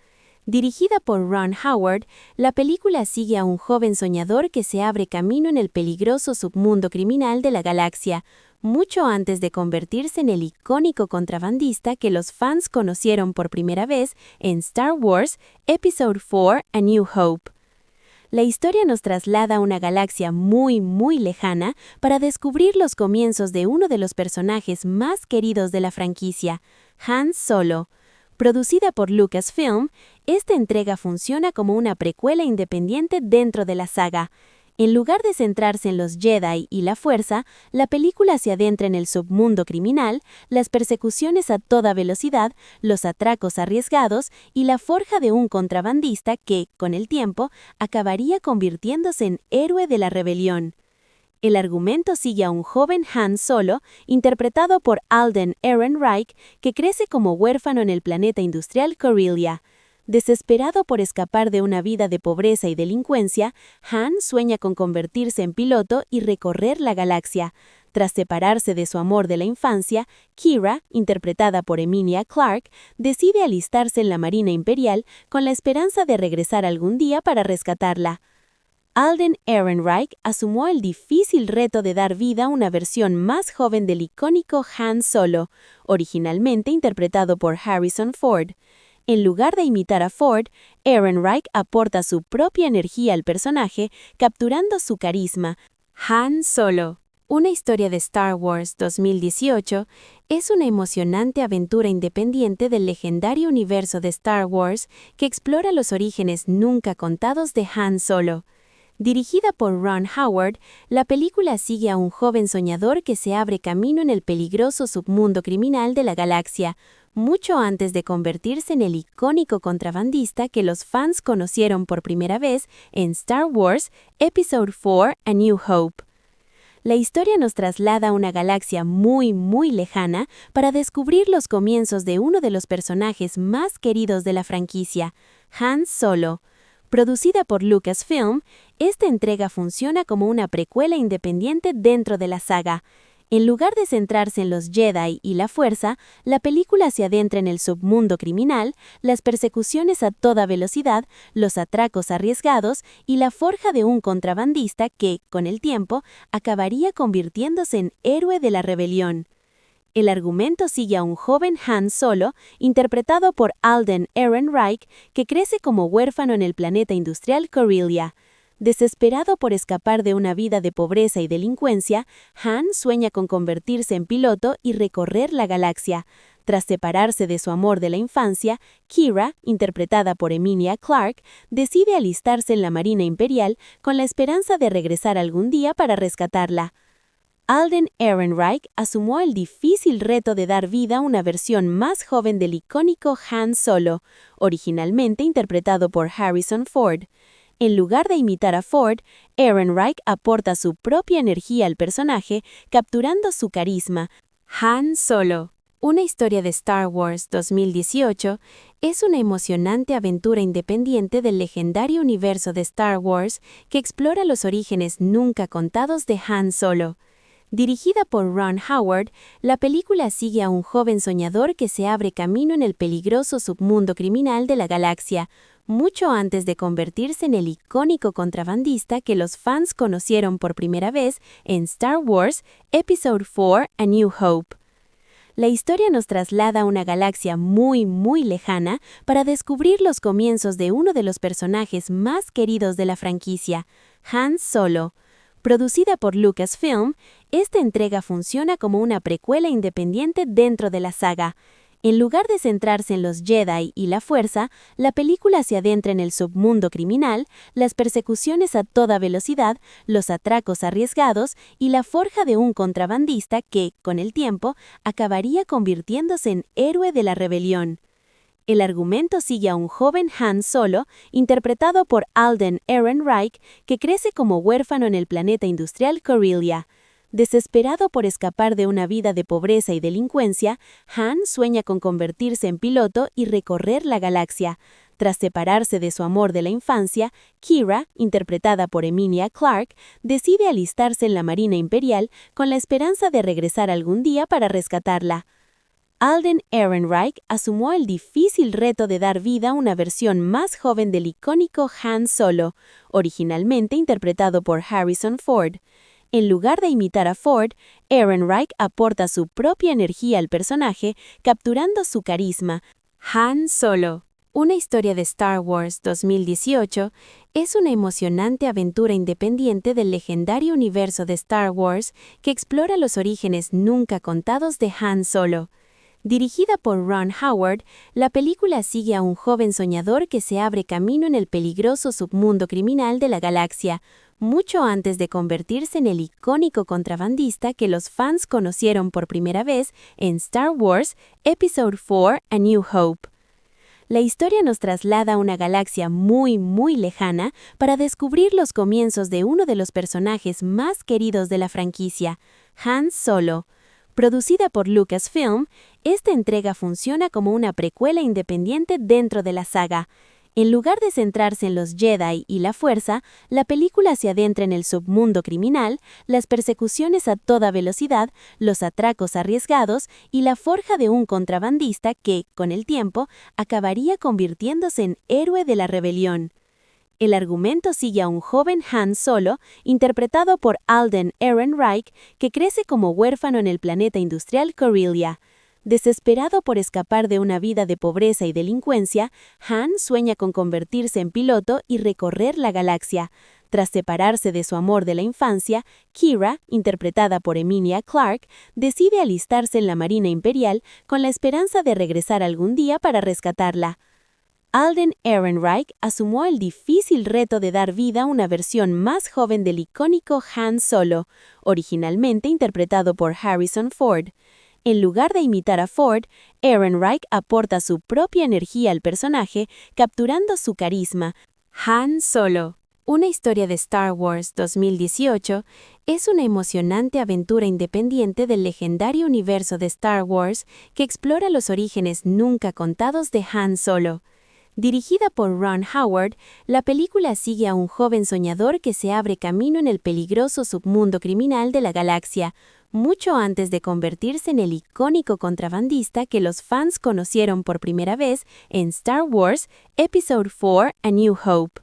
A: Dirigida por Ron Howard, la película sigue a un joven soñador que se abre camino en el peligroso submundo criminal de la galaxia, mucho antes de convertirse en el icónico contrabandista que los fans conocieron por primera vez en Star Wars Episode 4: A New Hope. La historia nos traslada a una galaxia muy, muy lejana para descubrir los comienzos de uno de los personajes más queridos de la franquicia, Han Solo. Producida por Lucasfilm, esta entrega funciona como una precuela independiente dentro de la saga. En lugar de centrarse en los Jedi y la Fuerza, la película se adentra en el submundo criminal, las persecuciones a toda velocidad, los atracos arriesgados y la forja de un contrabandista que, con el tiempo, acabaría convirtiéndose en héroe de la rebelión. El argumento sigue a un joven Han Solo, interpretado por Alden Ehrenreich, que crece como huérfano en el planeta industrial Corellia. Desesperado por escapar de una vida de pobreza y delincuencia, Han sueña con convertirse en piloto y recorrer la galaxia. Tras separarse de su amor de la infancia, Qi'ra, interpretada por Emilia Clarke, decide alistarse en la Marina Imperial con la esperanza de regresar algún día para rescatarla. Alden Ehrenreich asumió el difícil reto de dar vida a una versión más joven del icónico Han Solo, originalmente interpretado por Harrison Ford. En lugar de imitar a Ford, Ehrenreich aporta su propia energía al personaje, capturando su carisma. Han Solo, una historia de Star Wars 2018, es una emocionante aventura independiente del legendario universo de Star Wars que explora los orígenes nunca contados de Han Solo. Dirigida por Ron Howard, la película sigue a un joven soñador que se abre camino en el peligroso submundo criminal de la galaxia, mucho antes de convertirse en el icónico contrabandista que los fans conocieron por primera vez en Star Wars Episode 4: A New Hope. La historia nos traslada a una galaxia muy, muy lejana para descubrir los comienzos de uno de los personajes más queridos de la franquicia, Han Solo. Producida por Lucasfilm, esta entrega funciona como una precuela independiente dentro de la saga. En lugar de centrarse en los Jedi y la Fuerza, la película se adentra en el submundo criminal, las persecuciones a toda velocidad, los atracos arriesgados y la forja de un contrabandista que, con el tiempo, acabaría convirtiéndose en héroe de la rebelión. El argumento sigue a un joven Han Solo, interpretado por Alden Ehrenreich, que crece como huérfano en el planeta industrial Corellia. Desesperado por escapar de una vida de pobreza y delincuencia, Han sueña con convertirse en piloto y recorrer la galaxia. Tras separarse de su amor de la infancia, Qi'ra, interpretada por Emilia Clarke, decide alistarse en la Marina Imperial con la esperanza de regresar algún día para rescatarla. Alden Ehrenreich asumió el difícil reto de dar vida a una versión más joven del icónico Han Solo, originalmente interpretado por Harrison Ford. En lugar de imitar a Ford, Ehrenreich aporta su propia energía al personaje, capturando su carisma. Han Solo, una historia de Star Wars 2018, es una emocionante aventura independiente del legendario universo de Star Wars que explora los orígenes nunca contados de Han Solo. Dirigida por Ron Howard, la película sigue a un joven soñador que se abre camino en el peligroso submundo criminal de la galaxia, mucho antes de convertirse en el icónico contrabandista que los fans conocieron por primera vez en Star Wars Episode 4: A New Hope. La historia nos traslada a una galaxia muy lejana para descubrir los comienzos de uno de los personajes más queridos de la franquicia, Han Solo. Producida por Lucasfilm, esta entrega funciona como una precuela independiente dentro de la saga. En lugar de centrarse en los Jedi y la Fuerza, la película se adentra en el submundo criminal, las persecuciones a toda velocidad, los atracos arriesgados y la forja de un contrabandista que, con el tiempo, acabaría convirtiéndose en héroe de la rebelión. El argumento sigue a un joven Han Solo, interpretado por Alden Ehrenreich, que crece como huérfano en el planeta industrial Corellia. Desesperado por escapar de una vida de pobreza y delincuencia, Han sueña con convertirse en piloto y recorrer la galaxia. Tras separarse de su amor de la infancia, Qi'ra, interpretada por Emilia Clarke, decide alistarse en la Marina Imperial con la esperanza de regresar algún día para rescatarla. Alden Ehrenreich asumió el difícil reto de dar vida a una versión más joven del icónico Han Solo, originalmente interpretado por Harrison Ford. En lugar de imitar a Ford, Ehrenreich aporta su propia energía al personaje, capturando su carisma. Han Solo, una historia de Star Wars 2018, es una emocionante aventura independiente del legendario universo de Star Wars que explora los orígenes nunca contados de Han Solo. Dirigida por Ron Howard, la película sigue a un joven soñador que se abre camino en el peligroso submundo criminal de la galaxia, mucho antes de convertirse en el icónico contrabandista que los fans conocieron por primera vez en Star Wars Episode 4: A New Hope. La historia nos traslada a una galaxia muy lejana para descubrir los comienzos de uno de los personajes más queridos de la franquicia, Han Solo. Producida por Lucasfilm, esta entrega funciona como una precuela independiente dentro de la saga. En lugar de centrarse en los Jedi y la Fuerza, la película se adentra en el submundo criminal, las persecuciones a toda velocidad, los atracos arriesgados y la forja de un contrabandista que, con el tiempo, acabaría convirtiéndose en héroe de la rebelión. El argumento sigue a un joven Han Solo, interpretado por Alden Ehrenreich, que crece como huérfano en el planeta industrial Corellia. Desesperado por escapar de una vida de pobreza y delincuencia, Han sueña con convertirse en piloto y recorrer la galaxia. Tras separarse de su amor de la infancia, Qi'ra, interpretada por Emilia Clarke, decide alistarse en la Marina Imperial con la esperanza de regresar algún día para rescatarla. Alden Ehrenreich asumió el difícil reto de dar vida a una versión más joven del icónico Han Solo, originalmente interpretado por Harrison Ford. En lugar de imitar a Ford, Ehrenreich aporta su propia energía al personaje, capturando su carisma. Han Solo, una historia de Star Wars 2018, es una emocionante aventura independiente del legendario universo de Star Wars que explora los orígenes nunca contados de Han Solo. Dirigida por Ron Howard, la película sigue a un joven soñador que se abre camino en el peligroso submundo criminal de la galaxia, mucho antes de convertirse en el icónico contrabandista que los fans conocieron por primera vez en Star Wars Episode 4: A New Hope.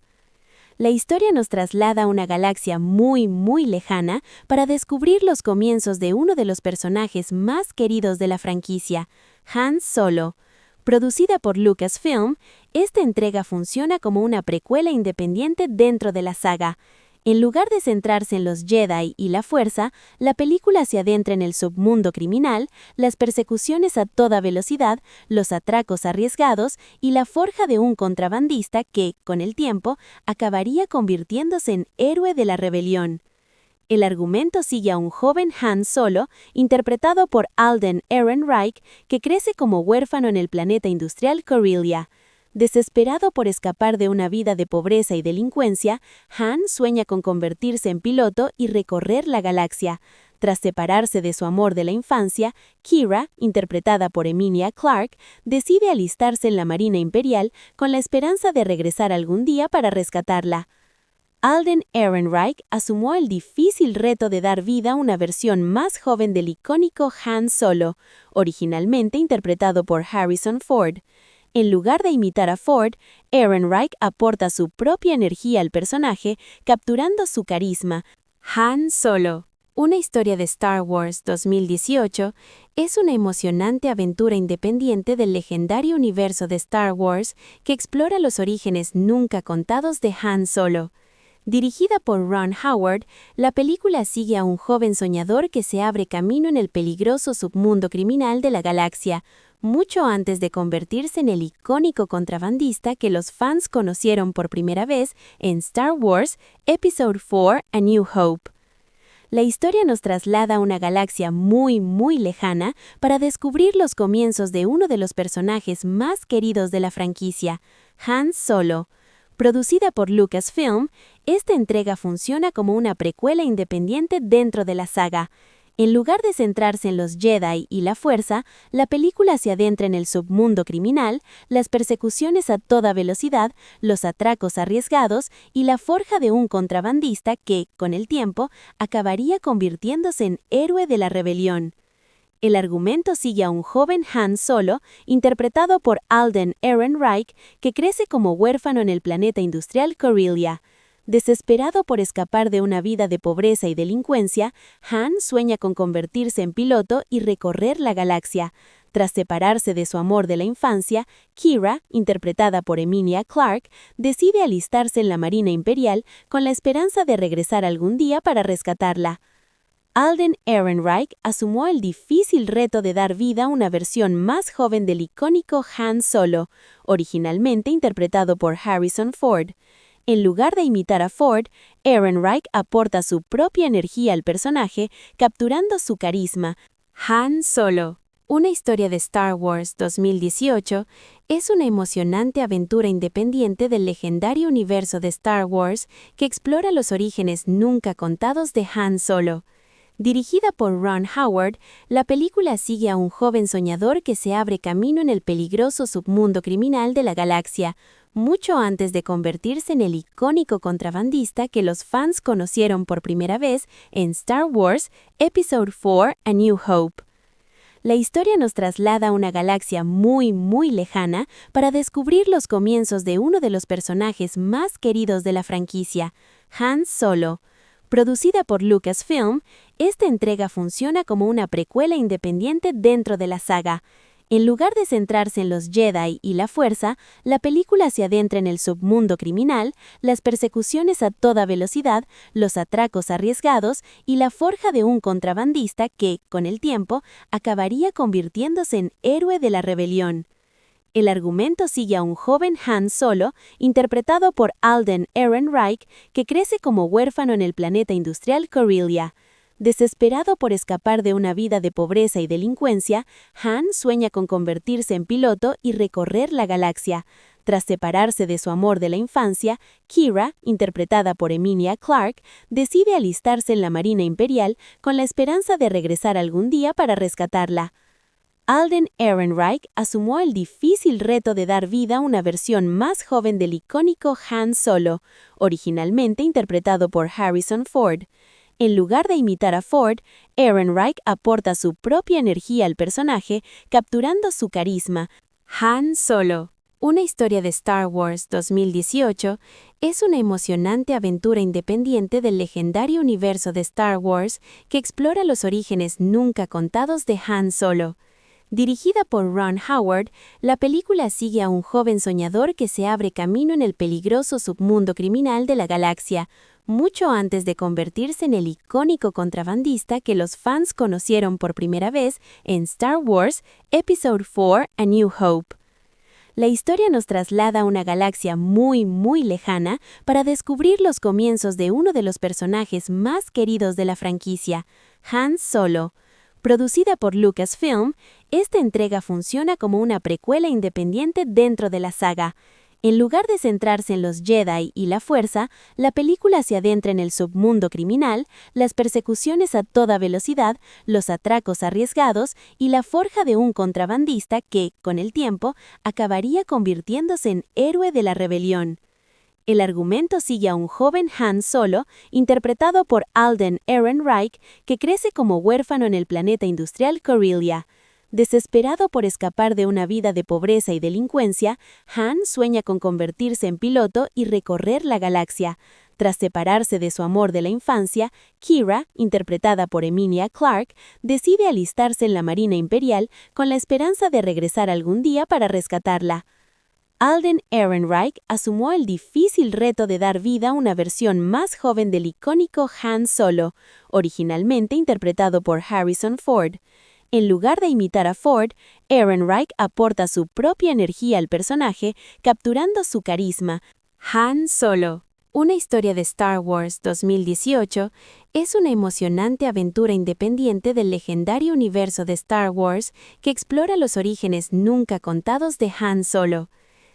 A: La historia nos traslada a una galaxia muy lejana para descubrir los comienzos de uno de los personajes más queridos de la franquicia, Han Solo. Producida por Lucasfilm, esta entrega funciona como una precuela independiente dentro de la saga. En lugar de centrarse en los Jedi y la Fuerza, la película se adentra en el submundo criminal, las persecuciones a toda velocidad, los atracos arriesgados y la forja de un contrabandista que, con el tiempo, acabaría convirtiéndose en héroe de la rebelión. El argumento sigue a un joven Han Solo, interpretado por Alden Ehrenreich, que crece como huérfano en el planeta industrial Corellia. Desesperado por escapar de una vida de pobreza y delincuencia, Han sueña con convertirse en piloto y recorrer la galaxia. Tras separarse de su amor de la infancia, Qi'ra, interpretada por Emilia Clarke, decide alistarse en la Marina Imperial con la esperanza de regresar algún día para rescatarla. Alden Ehrenreich asumió el difícil reto de dar vida a una versión más joven del icónico Han Solo, originalmente interpretado por Harrison Ford. En lugar de imitar a Ford, Ehrenreich aporta su propia energía al personaje, capturando su carisma. Han Solo, una historia de Star Wars 2018, es una emocionante aventura independiente del legendario universo de Star Wars que explora los orígenes nunca contados de Han Solo. Dirigida por Ron Howard, la película sigue a un joven soñador que se abre camino en el peligroso submundo criminal de la galaxia, mucho antes de convertirse en el icónico contrabandista que los fans conocieron por primera vez en Star Wars Episode 4: A New Hope. La historia nos traslada a una galaxia muy lejana para descubrir los comienzos de uno de los personajes más queridos de la franquicia, Han Solo. Producida por Lucasfilm, esta entrega funciona como una precuela independiente dentro de la saga. En lugar de centrarse en los Jedi y la Fuerza, la película se adentra en el submundo criminal, las persecuciones a toda velocidad, los atracos arriesgados y la forja de un contrabandista que, con el tiempo, acabaría convirtiéndose en héroe de la rebelión. El argumento sigue a un joven Han Solo, interpretado por Alden Ehrenreich, que crece como huérfano en el planeta industrial Corellia. Desesperado por escapar de una vida de pobreza y delincuencia, Han sueña con convertirse en piloto y recorrer la galaxia. Tras separarse de su amor de la infancia, Qi'ra, interpretada por Emilia Clarke, decide alistarse en la Marina Imperial con la esperanza de regresar algún día para rescatarla. Alden Ehrenreich asumió el difícil reto de dar vida a una versión más joven del icónico Han Solo, originalmente interpretado por Harrison Ford. En lugar de imitar a Ford, Ehrenreich aporta su propia energía al personaje, capturando su carisma. Han Solo, una historia de Star Wars 2018, es una emocionante aventura independiente del legendario universo de Star Wars que explora los orígenes nunca contados de Han Solo. Dirigida por Ron Howard, la película sigue a un joven soñador que se abre camino en el peligroso submundo criminal de la galaxia, mucho antes de convertirse en el icónico contrabandista que los fans conocieron por primera vez en Star Wars Episode 4: A New Hope. La historia nos traslada a una galaxia muy lejana para descubrir los comienzos de uno de los personajes más queridos de la franquicia, Han Solo. Producida por Lucasfilm, esta entrega funciona como una precuela independiente dentro de la saga. En lugar de centrarse en los Jedi y la Fuerza, la película se adentra en el submundo criminal, las persecuciones a toda velocidad, los atracos arriesgados y la forja de un contrabandista que, con el tiempo, acabaría convirtiéndose en héroe de la rebelión. El argumento sigue a un joven Han Solo, interpretado por Alden Ehrenreich, que crece como huérfano en el planeta industrial Corellia. Desesperado por escapar de una vida de pobreza y delincuencia, Han sueña con convertirse en piloto y recorrer la galaxia. Tras separarse de su amor de la infancia, Qi'ra, interpretada por Emilia Clarke, decide alistarse en la Marina Imperial con la esperanza de regresar algún día para rescatarla. Alden Ehrenreich asumió el difícil reto de dar vida a una versión más joven del icónico Han Solo, originalmente interpretado por Harrison Ford. En lugar de imitar a Ford, Ehrenreich aporta su propia energía al personaje, capturando su carisma. Han Solo, una historia de Star Wars 2018, es una emocionante aventura independiente del legendario universo de Star Wars que explora los orígenes nunca contados de Han Solo. Dirigida por Ron Howard, la película sigue a un joven soñador que se abre camino en el peligroso submundo criminal de la galaxia, mucho antes de convertirse en el icónico contrabandista que los fans conocieron por primera vez en Star Wars Episode 4: A New Hope. La historia nos traslada a una galaxia muy, muy lejana para descubrir los comienzos de uno de los personajes más queridos de la franquicia, Han Solo. Producida por Lucasfilm, esta entrega funciona como una precuela independiente dentro de la saga. En lugar de centrarse en los Jedi y la Fuerza, la película se adentra en el submundo criminal, las persecuciones a toda velocidad, los atracos arriesgados y la forja de un contrabandista que, con el tiempo, acabaría convirtiéndose en héroe de la rebelión. El argumento sigue a un joven Han Solo, interpretado por Alden Ehrenreich, que crece como huérfano en el planeta industrial Corellia. Desesperado por escapar de una vida de pobreza y delincuencia, Han sueña con convertirse en piloto y recorrer la galaxia. Tras separarse de su amor de la infancia, Qi'ra, interpretada por Emilia Clarke, decide alistarse en la Marina Imperial con la esperanza de regresar algún día para rescatarla. Alden Ehrenreich asumió el difícil reto de dar vida a una versión más joven del icónico Han Solo, originalmente interpretado por Harrison Ford. En lugar de imitar a Ford, Ehrenreich aporta su propia energía al personaje, capturando su carisma. Han Solo, una historia de Star Wars 2018, es una emocionante aventura independiente del legendario universo de Star Wars que explora los orígenes nunca contados de Han Solo.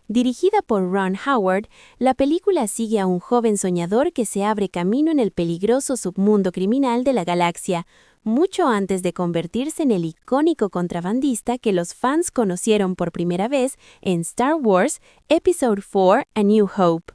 A: Dirigida por Ron Howard, la película sigue a un joven soñador que se abre camino en el peligroso submundo criminal de la galaxia, mucho antes de convertirse en el icónico contrabandista que los fans conocieron por primera vez en Star Wars Episode IV: A New Hope.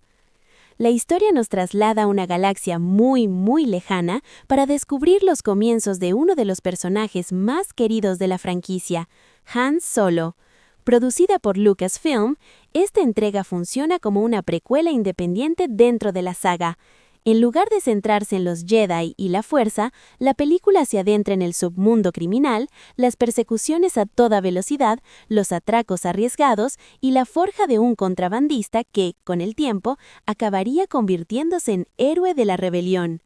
A: La historia nos traslada a una galaxia muy, muy lejana para descubrir los comienzos de uno de los personajes más queridos de la franquicia, Han Solo. Producida por Lucasfilm, esta entrega funciona como una precuela independiente dentro de la saga. En lugar de centrarse en los Jedi y la Fuerza, la película se adentra en el submundo criminal, las persecuciones a toda velocidad, los atracos arriesgados y la forja de un contrabandista que, con el tiempo, acabaría convirtiéndose en héroe de la rebelión.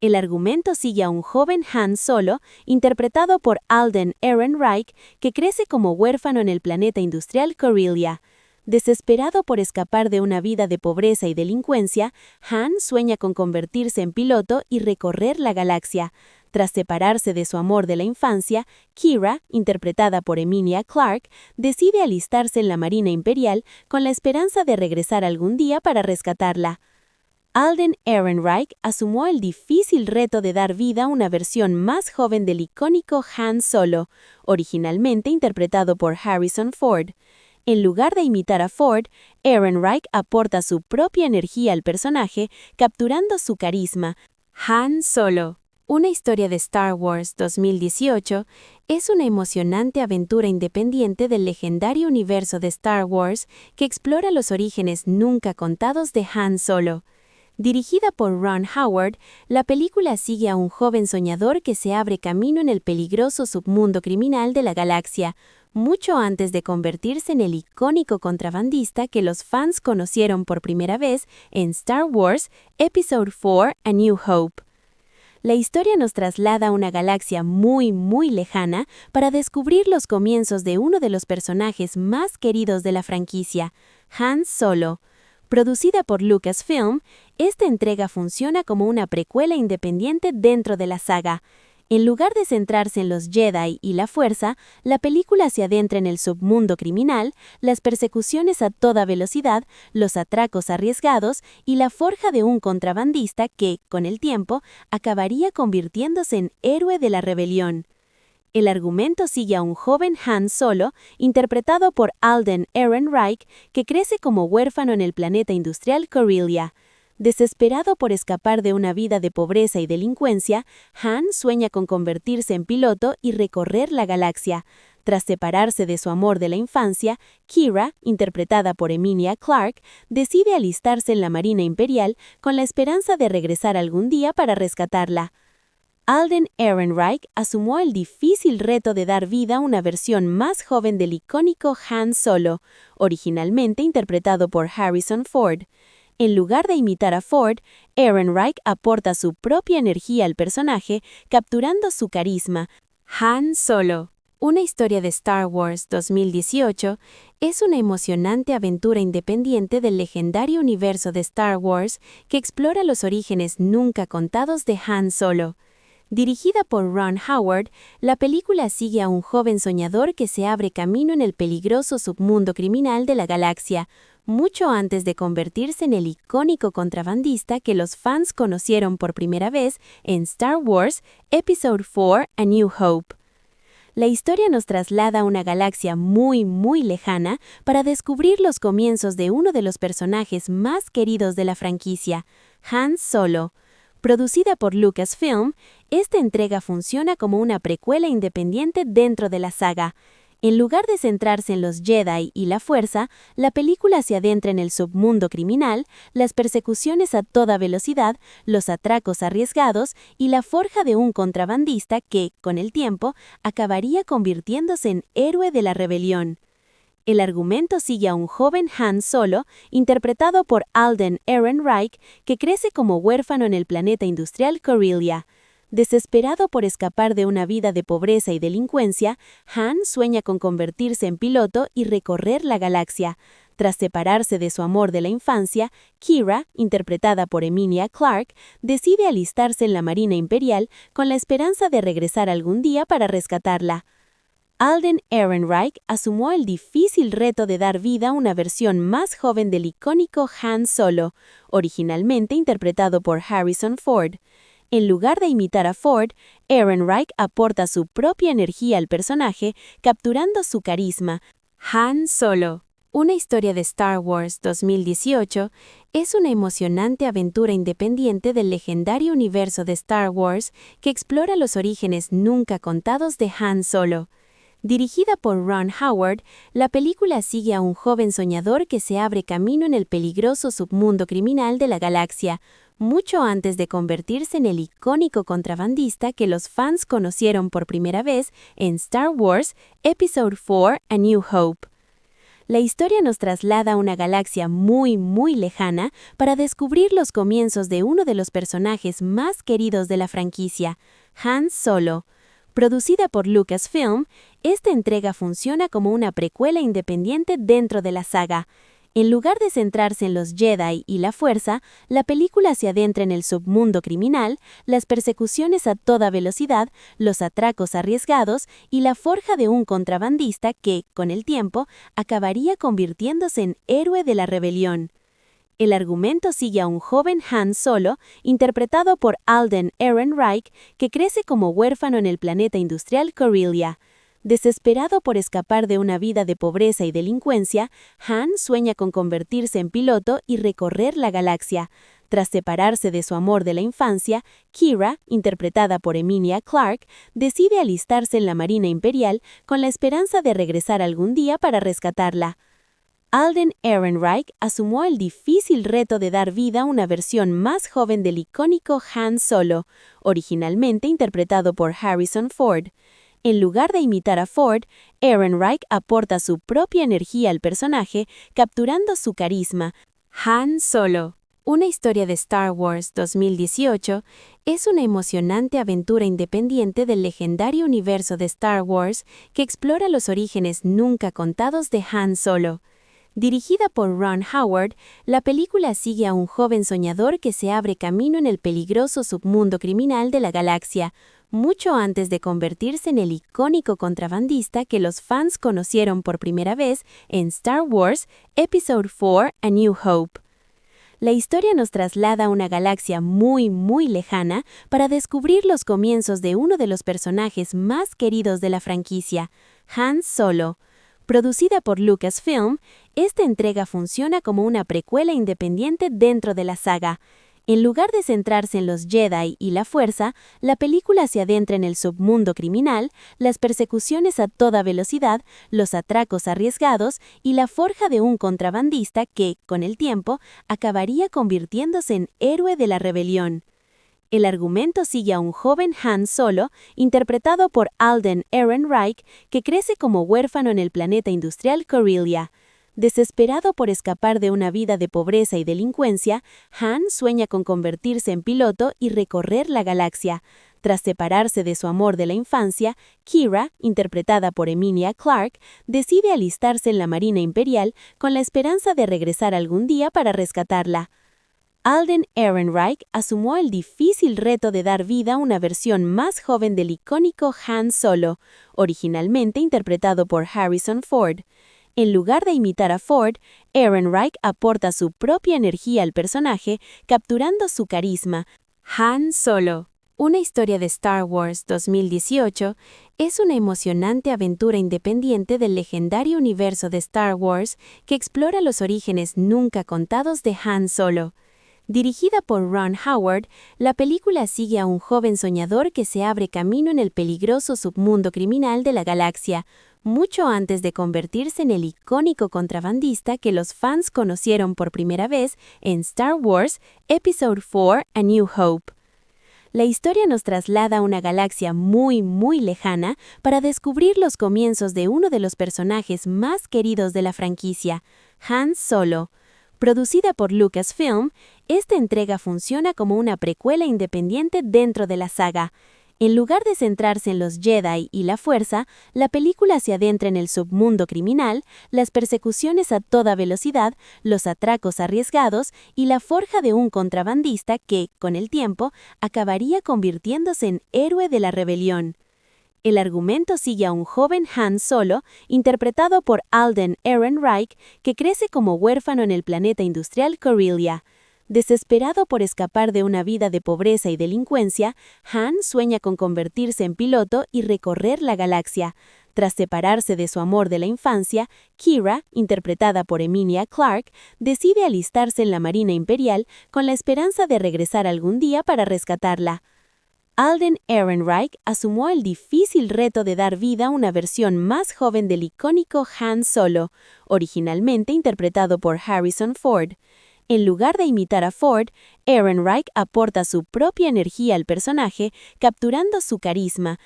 A: El argumento sigue a un joven Han Solo, interpretado por Alden Ehrenreich, que crece como huérfano en el planeta industrial Corellia. Desesperado por escapar de una vida de pobreza y delincuencia, Han sueña con convertirse en piloto y recorrer la galaxia. Tras separarse de su amor de la infancia, Qi'ra, interpretada por Emilia Clarke, decide alistarse en la Marina Imperial con la esperanza de regresar algún día para rescatarla. Alden Ehrenreich asumió el difícil reto de dar vida a una versión más joven del icónico Han Solo, originalmente interpretado por Harrison Ford. En lugar de imitar a Ford, Ehrenreich aporta su propia energía al personaje, capturando su carisma. Han Solo, una historia de Star Wars 2018, es una emocionante aventura independiente del legendario universo de Star Wars que explora los orígenes nunca contados de Han Solo. Dirigida por Ron Howard, la película sigue a un joven soñador que se abre camino en el peligroso submundo criminal de la galaxia, mucho antes de convertirse en el icónico contrabandista que los fans conocieron por primera vez en Star Wars Episode IV: A New Hope. La historia nos traslada a una galaxia muy, muy lejana para descubrir los comienzos de uno de los personajes más queridos de la franquicia, Han Solo. Producida por Lucasfilm, esta entrega funciona como una precuela independiente dentro de la saga. En lugar de centrarse en los Jedi y la Fuerza, la película se adentra en el submundo criminal, las persecuciones a toda velocidad, los atracos arriesgados y la forja de un contrabandista que, con el tiempo, acabaría convirtiéndose en héroe de la rebelión. El argumento sigue a un joven Han Solo, interpretado por Alden Ehrenreich, que crece como huérfano en el planeta industrial Corellia. Desesperado por escapar de una vida de pobreza y delincuencia, Han sueña con convertirse en piloto y recorrer la galaxia. Tras separarse de su amor de la infancia, Qi'ra, interpretada por Emilia Clarke, decide alistarse en la Marina Imperial con la esperanza de regresar algún día para rescatarla. Alden Ehrenreich asumió el difícil reto de dar vida a una versión más joven del icónico Han Solo, originalmente interpretado por Harrison Ford. En lugar de imitar a Ford, Ehrenreich aporta su propia energía al personaje, capturando su carisma. Han Solo, una historia de Star Wars 2018, es una emocionante aventura independiente del legendario universo de Star Wars que explora los orígenes nunca contados de Han Solo. Dirigida por Ron Howard, la película sigue a un joven soñador que se abre camino en el peligroso submundo criminal de la galaxia, mucho antes de convertirse en el icónico contrabandista que los fans conocieron por primera vez en Star Wars Episode 4: A New Hope. La historia nos traslada a una galaxia muy lejana para descubrir los comienzos de uno de los personajes más queridos de la franquicia, Han Solo. Producida por Lucasfilm, esta entrega funciona como una precuela independiente dentro de la saga. En lugar de centrarse en los Jedi y la Fuerza, la película se adentra en el submundo criminal, las persecuciones a toda velocidad, los atracos arriesgados y la forja de un contrabandista que, con el tiempo, acabaría convirtiéndose en héroe de la rebelión. El argumento sigue a un joven Han Solo, interpretado por Alden Ehrenreich, que crece como huérfano en el planeta industrial Corellia. Desesperado por escapar de una vida de pobreza y delincuencia, Han sueña con convertirse en piloto y recorrer la galaxia. Tras separarse de su amor de la infancia, Qi'ra, interpretada por Emilia Clarke, decide alistarse en la Marina Imperial con la esperanza de regresar algún día para rescatarla. Alden Ehrenreich asumió el difícil reto de dar vida a una versión más joven del icónico Han Solo, originalmente interpretado por Harrison Ford. En lugar de imitar a Ford, Ehrenreich aporta su propia energía al personaje, capturando su carisma. Han Solo, una historia de Star Wars 2018, es una emocionante aventura independiente del legendario universo de Star Wars que explora los orígenes nunca contados de Han Solo. Dirigida por Ron Howard, la película sigue a un joven soñador que se abre camino en el peligroso submundo criminal de la galaxia, mucho antes de convertirse en el icónico contrabandista que los fans conocieron por primera vez en Star Wars Episode 4: A New Hope. La historia nos traslada a una galaxia muy lejana para descubrir los comienzos de uno de los personajes más queridos de la franquicia, Han Solo. Producida por Lucasfilm, esta entrega funciona como una precuela independiente dentro de la saga. En lugar de centrarse en los Jedi y la Fuerza, la película se adentra en el submundo criminal, las persecuciones a toda velocidad, los atracos arriesgados y la forja de un contrabandista que, con el tiempo, acabaría convirtiéndose en héroe de la rebelión. El argumento sigue a un joven Han Solo, interpretado por Alden Ehrenreich, que crece como huérfano en el planeta industrial Corellia. Desesperado por escapar de una vida de pobreza y delincuencia, Han sueña con convertirse en piloto y recorrer la galaxia. Tras separarse de su amor de la infancia, Qi'ra, interpretada por Emilia Clarke, decide alistarse en la Marina Imperial con la esperanza de regresar algún día para rescatarla. Alden Ehrenreich asumió el difícil reto de dar vida a una versión más joven del icónico Han Solo, originalmente interpretado por Harrison Ford. En lugar de imitar a Ford, Ehrenreich aporta su propia energía al personaje, capturando su carisma. Han Solo, una historia de Star Wars 2018, es una emocionante aventura independiente del legendario universo de Star Wars que explora los orígenes nunca contados de Han Solo. Dirigida por Ron Howard, la película sigue a un joven soñador que se abre camino en el peligroso submundo criminal de la galaxia, mucho antes de convertirse en el icónico contrabandista que los fans conocieron por primera vez en Star Wars Episode 4: A New Hope. La historia nos traslada a una galaxia muy lejana para descubrir los comienzos de uno de los personajes más queridos de la franquicia, Han Solo. Producida por Lucasfilm, esta entrega funciona como una precuela independiente dentro de la saga. En lugar de centrarse en los Jedi y la Fuerza, la película se adentra en el submundo criminal, las persecuciones a toda velocidad, los atracos arriesgados y la forja de un contrabandista que, con el tiempo, acabaría convirtiéndose en héroe de la rebelión. El argumento sigue a un joven Han Solo, interpretado por Alden Ehrenreich, que crece como huérfano en el planeta industrial Corellia. Desesperado por escapar de una vida de pobreza y delincuencia, Han sueña con convertirse en piloto y recorrer la galaxia. Tras separarse de su amor de la infancia, Kira, interpretada por Emilia Clarke, decide alistarse en la Marina Imperial con la esperanza de regresar algún día para rescatarla. Alden Ehrenreich asumió el difícil reto de dar vida a una versión más joven del icónico Han Solo, originalmente interpretado por Harrison Ford. En lugar de imitar a Ford, Ehrenreich aporta su propia energía al personaje, capturando su carisma. Han Solo, una historia de Star Wars 2018, es una emocionante aventura independiente del legendario universo de Star Wars que explora los orígenes nunca contados de Han Solo. Dirigida por Ron Howard, la película sigue a un joven soñador que se abre camino en el peligroso submundo criminal de la galaxia, mucho antes de convertirse en el icónico contrabandista que los fans conocieron por primera vez en Star Wars Episode 4: A New Hope. La historia nos traslada a una galaxia muy lejana para descubrir los comienzos de uno de los personajes más queridos de la franquicia, Han Solo. Producida por Lucasfilm, esta entrega funciona como una precuela independiente dentro de la saga. En lugar de centrarse en los Jedi y la Fuerza, la película se adentra en el submundo criminal, las persecuciones a toda velocidad, los atracos arriesgados y la forja de un contrabandista que, con el tiempo, acabaría convirtiéndose en héroe de la rebelión. El argumento sigue a un joven Han Solo, interpretado por Alden Ehrenreich, que crece como huérfano en el planeta industrial Corellia. Desesperado por escapar de una vida de pobreza y delincuencia, Han sueña con convertirse en piloto y recorrer la galaxia. Tras separarse de su amor de la infancia, Kira, interpretada por Emilia Clarke, decide alistarse en la Marina Imperial con la esperanza de regresar algún día para rescatarla. Alden Ehrenreich asumió el difícil reto de dar vida a una versión más joven del icónico Han Solo, originalmente interpretado por Harrison Ford. En lugar de imitar a Ford, Ehrenreich aporta su propia energía al personaje, capturando su carisma.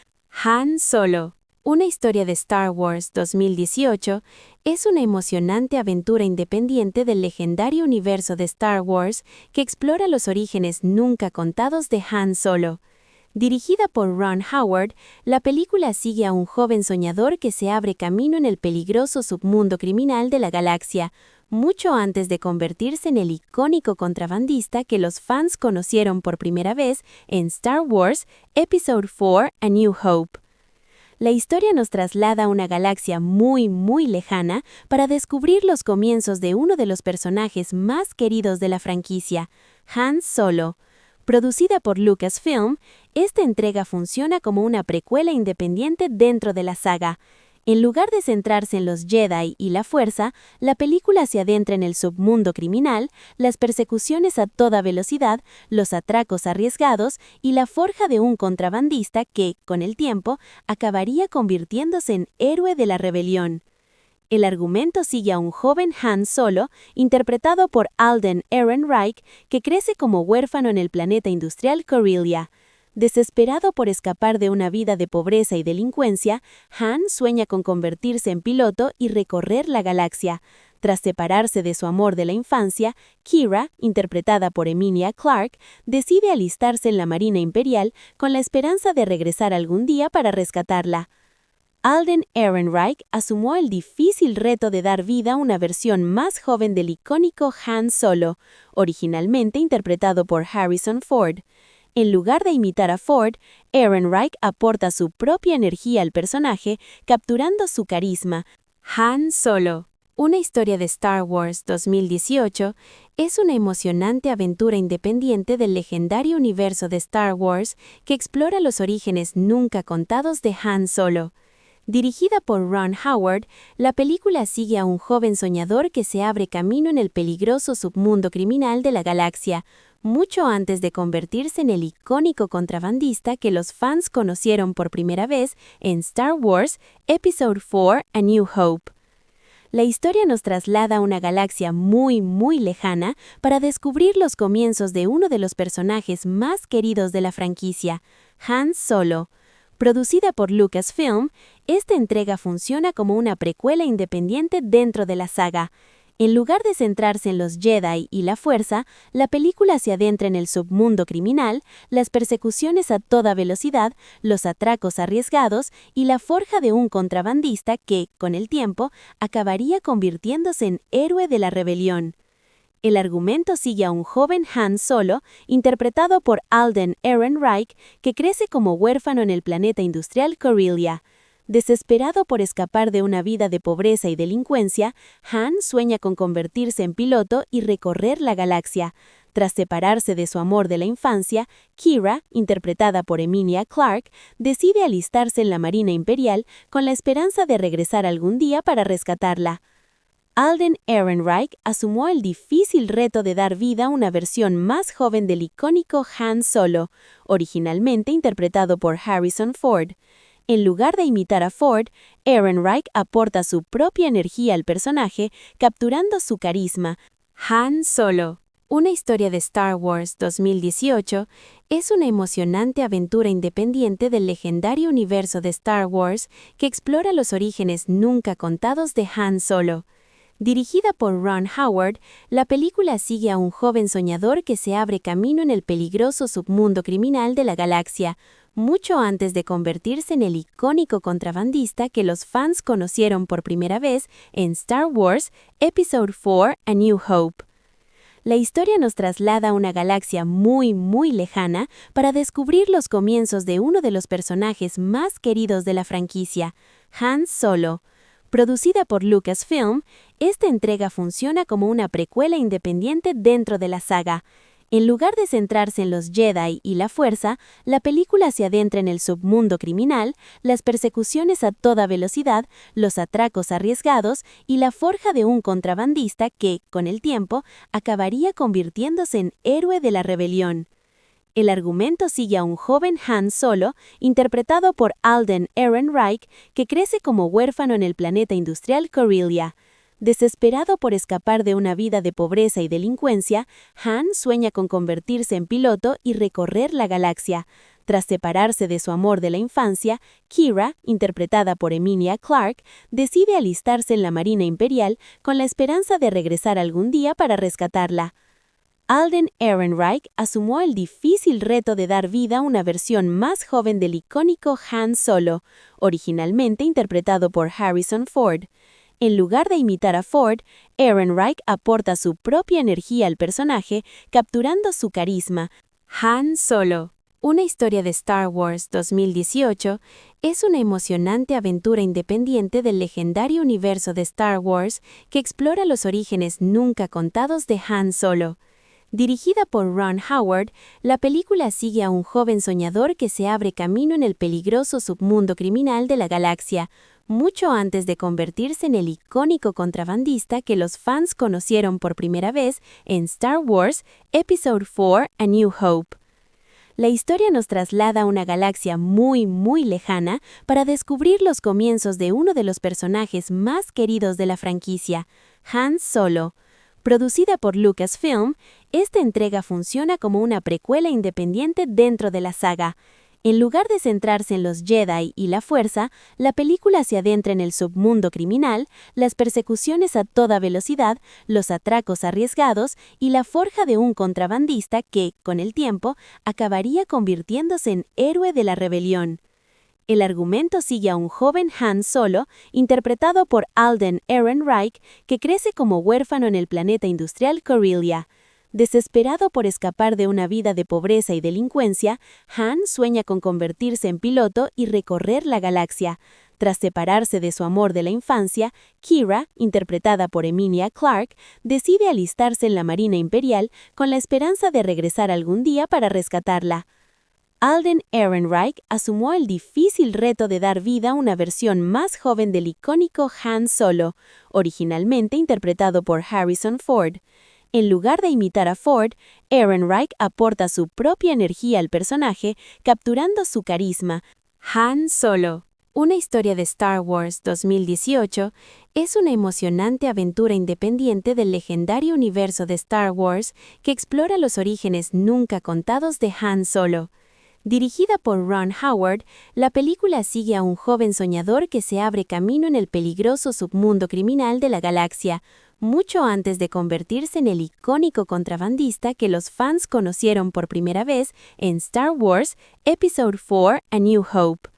A: Han Solo, una historia de Star Wars 2018, es una emocionante aventura independiente del legendario universo de Star Wars que explora los orígenes nunca contados de Han Solo. Dirigida por Ron Howard, la película sigue a un joven soñador que se abre camino en el peligroso submundo criminal de la galaxia, mucho antes de convertirse en el icónico contrabandista que los fans conocieron por primera vez en Star Wars Episode 4: A New Hope. La historia nos traslada a una galaxia muy lejana para descubrir los comienzos de uno de los personajes más queridos de la franquicia, Han Solo. Producida por Lucasfilm, esta entrega funciona como una precuela independiente dentro de la saga. En lugar de centrarse en los Jedi y la Fuerza, la película se adentra en el submundo criminal, las persecuciones a toda velocidad, los atracos arriesgados y la forja de un contrabandista que, con el tiempo, acabaría convirtiéndose en héroe de la rebelión. El argumento sigue a un joven Han Solo, interpretado por Alden Ehrenreich, que crece como huérfano en el planeta industrial Corellia. Desesperado por escapar de una vida de pobreza y delincuencia, Han sueña con convertirse en piloto y recorrer la galaxia. Tras separarse de su amor de la infancia, Kira, interpretada por Emilia Clarke, decide alistarse en la Marina Imperial con la esperanza de regresar algún día para rescatarla. Alden Ehrenreich asumió el difícil reto de dar vida a una versión más joven del icónico Han Solo, originalmente interpretado por Harrison Ford. En lugar de imitar a Ford, Ehrenreich aporta su propia energía al personaje, capturando su carisma. Han Solo, una historia de Star Wars 2018, es una emocionante aventura independiente del legendario universo de Star Wars que explora los orígenes nunca contados de Han Solo. Dirigida por Ron Howard, la película sigue a un joven soñador que se abre camino en el peligroso submundo criminal de la galaxia, mucho antes de convertirse en el icónico contrabandista que los fans conocieron por primera vez en Star Wars Episode 4: A New Hope. La historia nos traslada a una galaxia muy lejana para descubrir los comienzos de uno de los personajes más queridos de la franquicia, Han Solo. Producida por Lucasfilm, esta entrega funciona como una precuela independiente dentro de la saga. En lugar de centrarse en los Jedi y la fuerza, la película se adentra en el submundo criminal, las persecuciones a toda velocidad, los atracos arriesgados y la forja de un contrabandista que, con el tiempo, acabaría convirtiéndose en héroe de la rebelión. El argumento sigue a un joven Han Solo, interpretado por Alden Ehrenreich, que crece como huérfano en el planeta industrial Corellia. Desesperado por escapar de una vida de pobreza y delincuencia, Han sueña con convertirse en piloto y recorrer la galaxia. Tras separarse de su amor de la infancia, Qi'ra, interpretada por Emilia Clarke, decide alistarse en la Marina Imperial con la esperanza de regresar algún día para rescatarla. Alden Ehrenreich asumió el difícil reto de dar vida a una versión más joven del icónico Han Solo, originalmente interpretado por Harrison Ford. En lugar de imitar a Ford, Ehrenreich aporta su propia energía al personaje, capturando su carisma. Han Solo, una historia de Star Wars 2018, es una emocionante aventura independiente del legendario universo de Star Wars que explora los orígenes nunca contados de Han Solo. Dirigida por Ron Howard, la película sigue a un joven soñador que se abre camino en el peligroso submundo criminal de la galaxia, mucho antes de convertirse en el icónico contrabandista que los fans conocieron por primera vez en Star Wars Episode IV: A New Hope. La historia nos traslada a una galaxia muy lejana para descubrir los comienzos de uno de los personajes más queridos de la franquicia, Han Solo. Producida por Lucasfilm, esta entrega funciona como una precuela independiente dentro de la saga. En lugar de centrarse en los Jedi y la fuerza, la película se adentra en el submundo criminal, las persecuciones a toda velocidad, los atracos arriesgados y la forja de un contrabandista que, con el tiempo, acabaría convirtiéndose en héroe de la rebelión. El argumento sigue a un joven Han Solo, interpretado por Alden Ehrenreich, que crece como huérfano en el planeta industrial Corellia. Desesperado por escapar de una vida de pobreza y delincuencia, Han sueña con convertirse en piloto y recorrer la galaxia. Tras separarse de su amor de la infancia, Qi'ra, interpretada por Emilia Clarke, decide alistarse en la Marina Imperial con la esperanza de regresar algún día para rescatarla. Alden Ehrenreich asumió el difícil reto de dar vida a una versión más joven del icónico Han Solo, originalmente interpretado por Harrison Ford. En lugar de imitar a Ford, Ehrenreich aporta su propia energía al personaje, capturando su carisma. Han Solo, una historia de Star Wars 2018, es una emocionante aventura independiente del legendario universo de Star Wars que explora los orígenes nunca contados de Han Solo. Dirigida por Ron Howard, la película sigue a un joven soñador que se abre camino en el peligroso submundo criminal de la galaxia, mucho antes de convertirse en el icónico contrabandista que los fans conocieron por primera vez en Star Wars Episode IV: A New Hope. La historia nos traslada a una galaxia muy lejana para descubrir los comienzos de uno de los personajes más queridos de la franquicia, Han Solo. Producida por Lucasfilm, esta entrega funciona como una precuela independiente dentro de la saga. En lugar de centrarse en los Jedi y la fuerza, la película se adentra en el submundo criminal, las persecuciones a toda velocidad, los atracos arriesgados y la forja de un contrabandista que, con el tiempo, acabaría convirtiéndose en héroe de la rebelión. El argumento sigue a un joven Han Solo, interpretado por Alden Ehrenreich, que crece como huérfano en el planeta industrial Corellia. Desesperado por escapar de una vida de pobreza y delincuencia, Han sueña con convertirse en piloto y recorrer la galaxia. Tras separarse de su amor de la infancia, Qi'ra, interpretada por Emilia Clarke, decide alistarse en la Marina Imperial con la esperanza de regresar algún día para rescatarla. Alden Ehrenreich asumió el difícil reto de dar vida a una versión más joven del icónico Han Solo, originalmente interpretado por Harrison Ford. En lugar de imitar a Ford, Ehrenreich aporta su propia energía al personaje, capturando su carisma. Han Solo, una historia de Star Wars 2018, es una emocionante aventura independiente del legendario universo de Star Wars que explora los orígenes nunca contados de Han Solo. Dirigida por Ron Howard, la película sigue a un joven soñador que se abre camino en el peligroso submundo criminal de la galaxia, mucho antes de convertirse en el icónico contrabandista que los fans conocieron por primera vez en Star Wars Episode 4: A New Hope.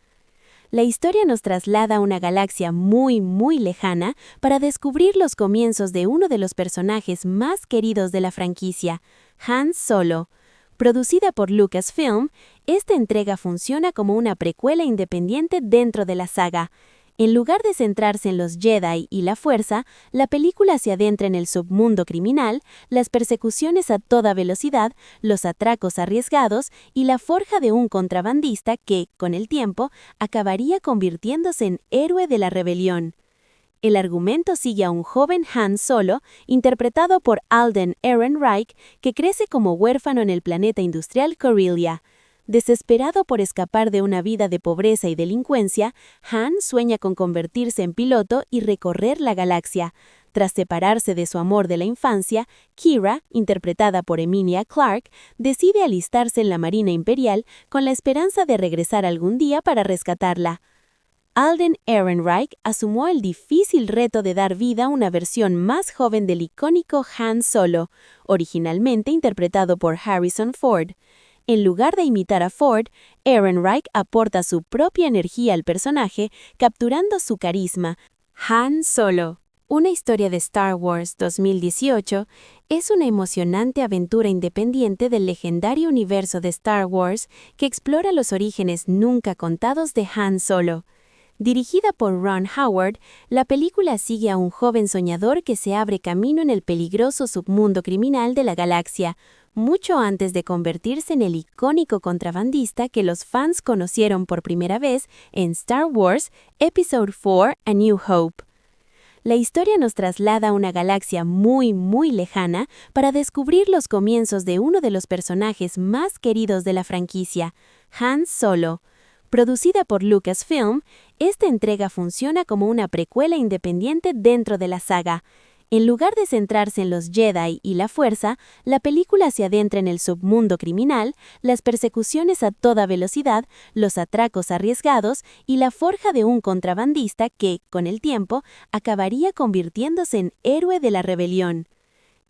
A: La historia nos traslada a una galaxia muy, muy lejana para descubrir los comienzos de uno de los personajes más queridos de la franquicia, Han Solo. Producida por Lucasfilm, esta entrega funciona como una precuela independiente dentro de la saga. En lugar de centrarse en los Jedi y la Fuerza, la película se adentra en el submundo criminal, las persecuciones a toda velocidad, los atracos arriesgados y la forja de un contrabandista que, con el tiempo, acabaría convirtiéndose en héroe de la rebelión. El argumento sigue a un joven Han Solo, interpretado por Alden Ehrenreich, que crece como huérfano en el planeta industrial Corellia. Desesperado por escapar de una vida de pobreza y delincuencia, Han sueña con convertirse en piloto y recorrer la galaxia. Tras separarse de su amor de la infancia, Qi'ra, interpretada por Emilia Clarke, decide alistarse en la Marina Imperial con la esperanza de regresar algún día para rescatarla. Alden Ehrenreich asumió el difícil reto de dar vida a una versión más joven del icónico Han Solo, originalmente interpretado por Harrison Ford. En lugar de imitar a Ford, Ehrenreich aporta su propia energía al personaje, capturando su carisma. Han Solo, una historia de Star Wars 2018, es una emocionante aventura independiente del legendario universo de Star Wars que explora los orígenes nunca contados de Han Solo. Dirigida por Ron Howard, la película sigue a un joven soñador que se abre camino en el peligroso submundo criminal de la galaxia, mucho antes de convertirse en el icónico contrabandista que los fans conocieron por primera vez en Star Wars Episode 4: A New Hope. La historia nos traslada a una galaxia muy, muy lejana para descubrir los comienzos de uno de los personajes más queridos de la franquicia, Han Solo. Producida por Lucasfilm, esta entrega funciona como una precuela independiente dentro de la saga. En lugar de centrarse en los Jedi y la Fuerza, la película se adentra en el submundo criminal, las persecuciones a toda velocidad, los atracos arriesgados y la forja de un contrabandista que, con el tiempo, acabaría convirtiéndose en héroe de la rebelión.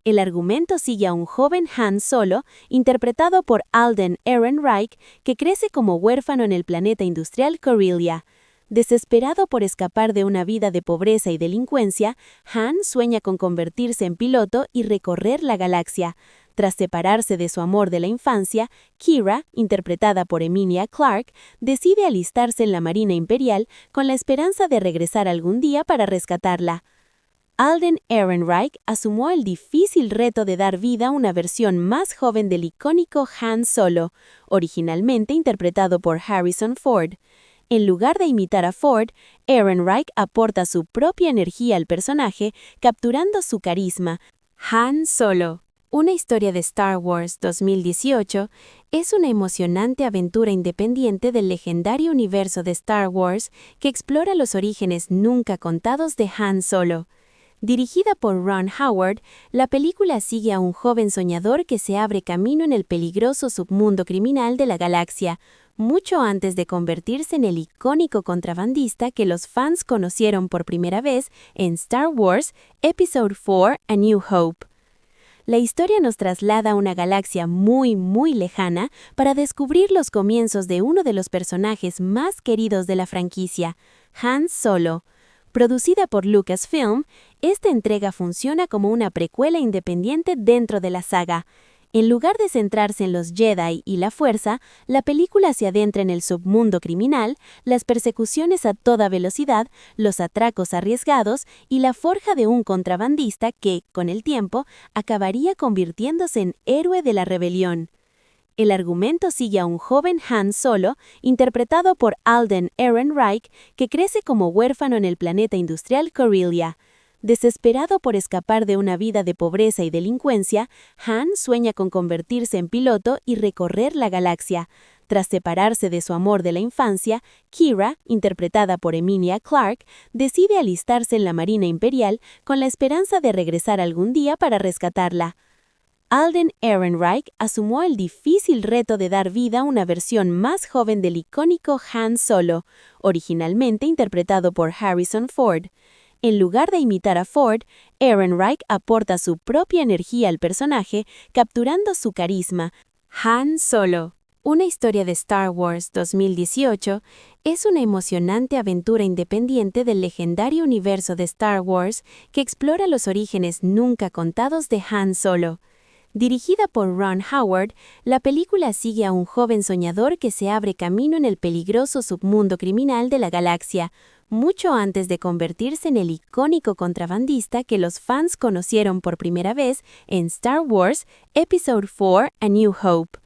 A: El argumento sigue a un joven Han Solo, interpretado por Alden Ehrenreich, que crece como huérfano en el planeta industrial Corellia. Desesperado por escapar de una vida de pobreza y delincuencia, Han sueña con convertirse en piloto y recorrer la galaxia. Tras separarse de su amor de la infancia, Qi'ra, interpretada por Emilia Clarke, decide alistarse en la Marina Imperial con la esperanza de regresar algún día para rescatarla. Alden Ehrenreich asumió el difícil reto de dar vida a una versión más joven del icónico Han Solo, originalmente interpretado por Harrison Ford. En lugar de imitar a Ford, Ehrenreich aporta su propia energía al personaje, capturando su carisma. Han Solo, una historia de Star Wars 2018, es una emocionante aventura independiente del legendario universo de Star Wars que explora los orígenes nunca contados de Han Solo. Dirigida por Ron Howard, la película sigue a un joven soñador que se abre camino en el peligroso submundo criminal de la galaxia, mucho antes de convertirse en el icónico contrabandista que los fans conocieron por primera vez en Star Wars Episode 4: A New Hope. La historia nos traslada a una galaxia muy, muy lejana para descubrir los comienzos de uno de los personajes más queridos de la franquicia, Han Solo. Producida por Lucasfilm, esta entrega funciona como una precuela independiente dentro de la saga. En lugar de centrarse en los Jedi y la Fuerza, la película se adentra en el submundo criminal, las persecuciones a toda velocidad, los atracos arriesgados y la forja de un contrabandista que, con el tiempo, acabaría convirtiéndose en héroe de la rebelión. El argumento sigue a un joven Han Solo, interpretado por Alden Ehrenreich, que crece como huérfano en el planeta industrial Corellia. Desesperado por escapar de una vida de pobreza y delincuencia, Han sueña con convertirse en piloto y recorrer la galaxia. Tras separarse de su amor de la infancia, Qi'ra, interpretada por Emilia Clarke, decide alistarse en la Marina Imperial con la esperanza de regresar algún día para rescatarla. Alden Ehrenreich asumió el difícil reto de dar vida a una versión más joven del icónico Han Solo, originalmente interpretado por Harrison Ford. En lugar de imitar a Ford, Ehrenreich aporta su propia energía al personaje, capturando su carisma. Han Solo, una historia de Star Wars 2018, es una emocionante aventura independiente del legendario universo de Star Wars que explora los orígenes nunca contados de Han Solo. Dirigida por Ron Howard, la película sigue a un joven soñador que se abre camino en el peligroso submundo criminal de la galaxia, mucho antes de convertirse en el icónico contrabandista que los fans conocieron por primera vez en Star Wars Episode 4: A New Hope.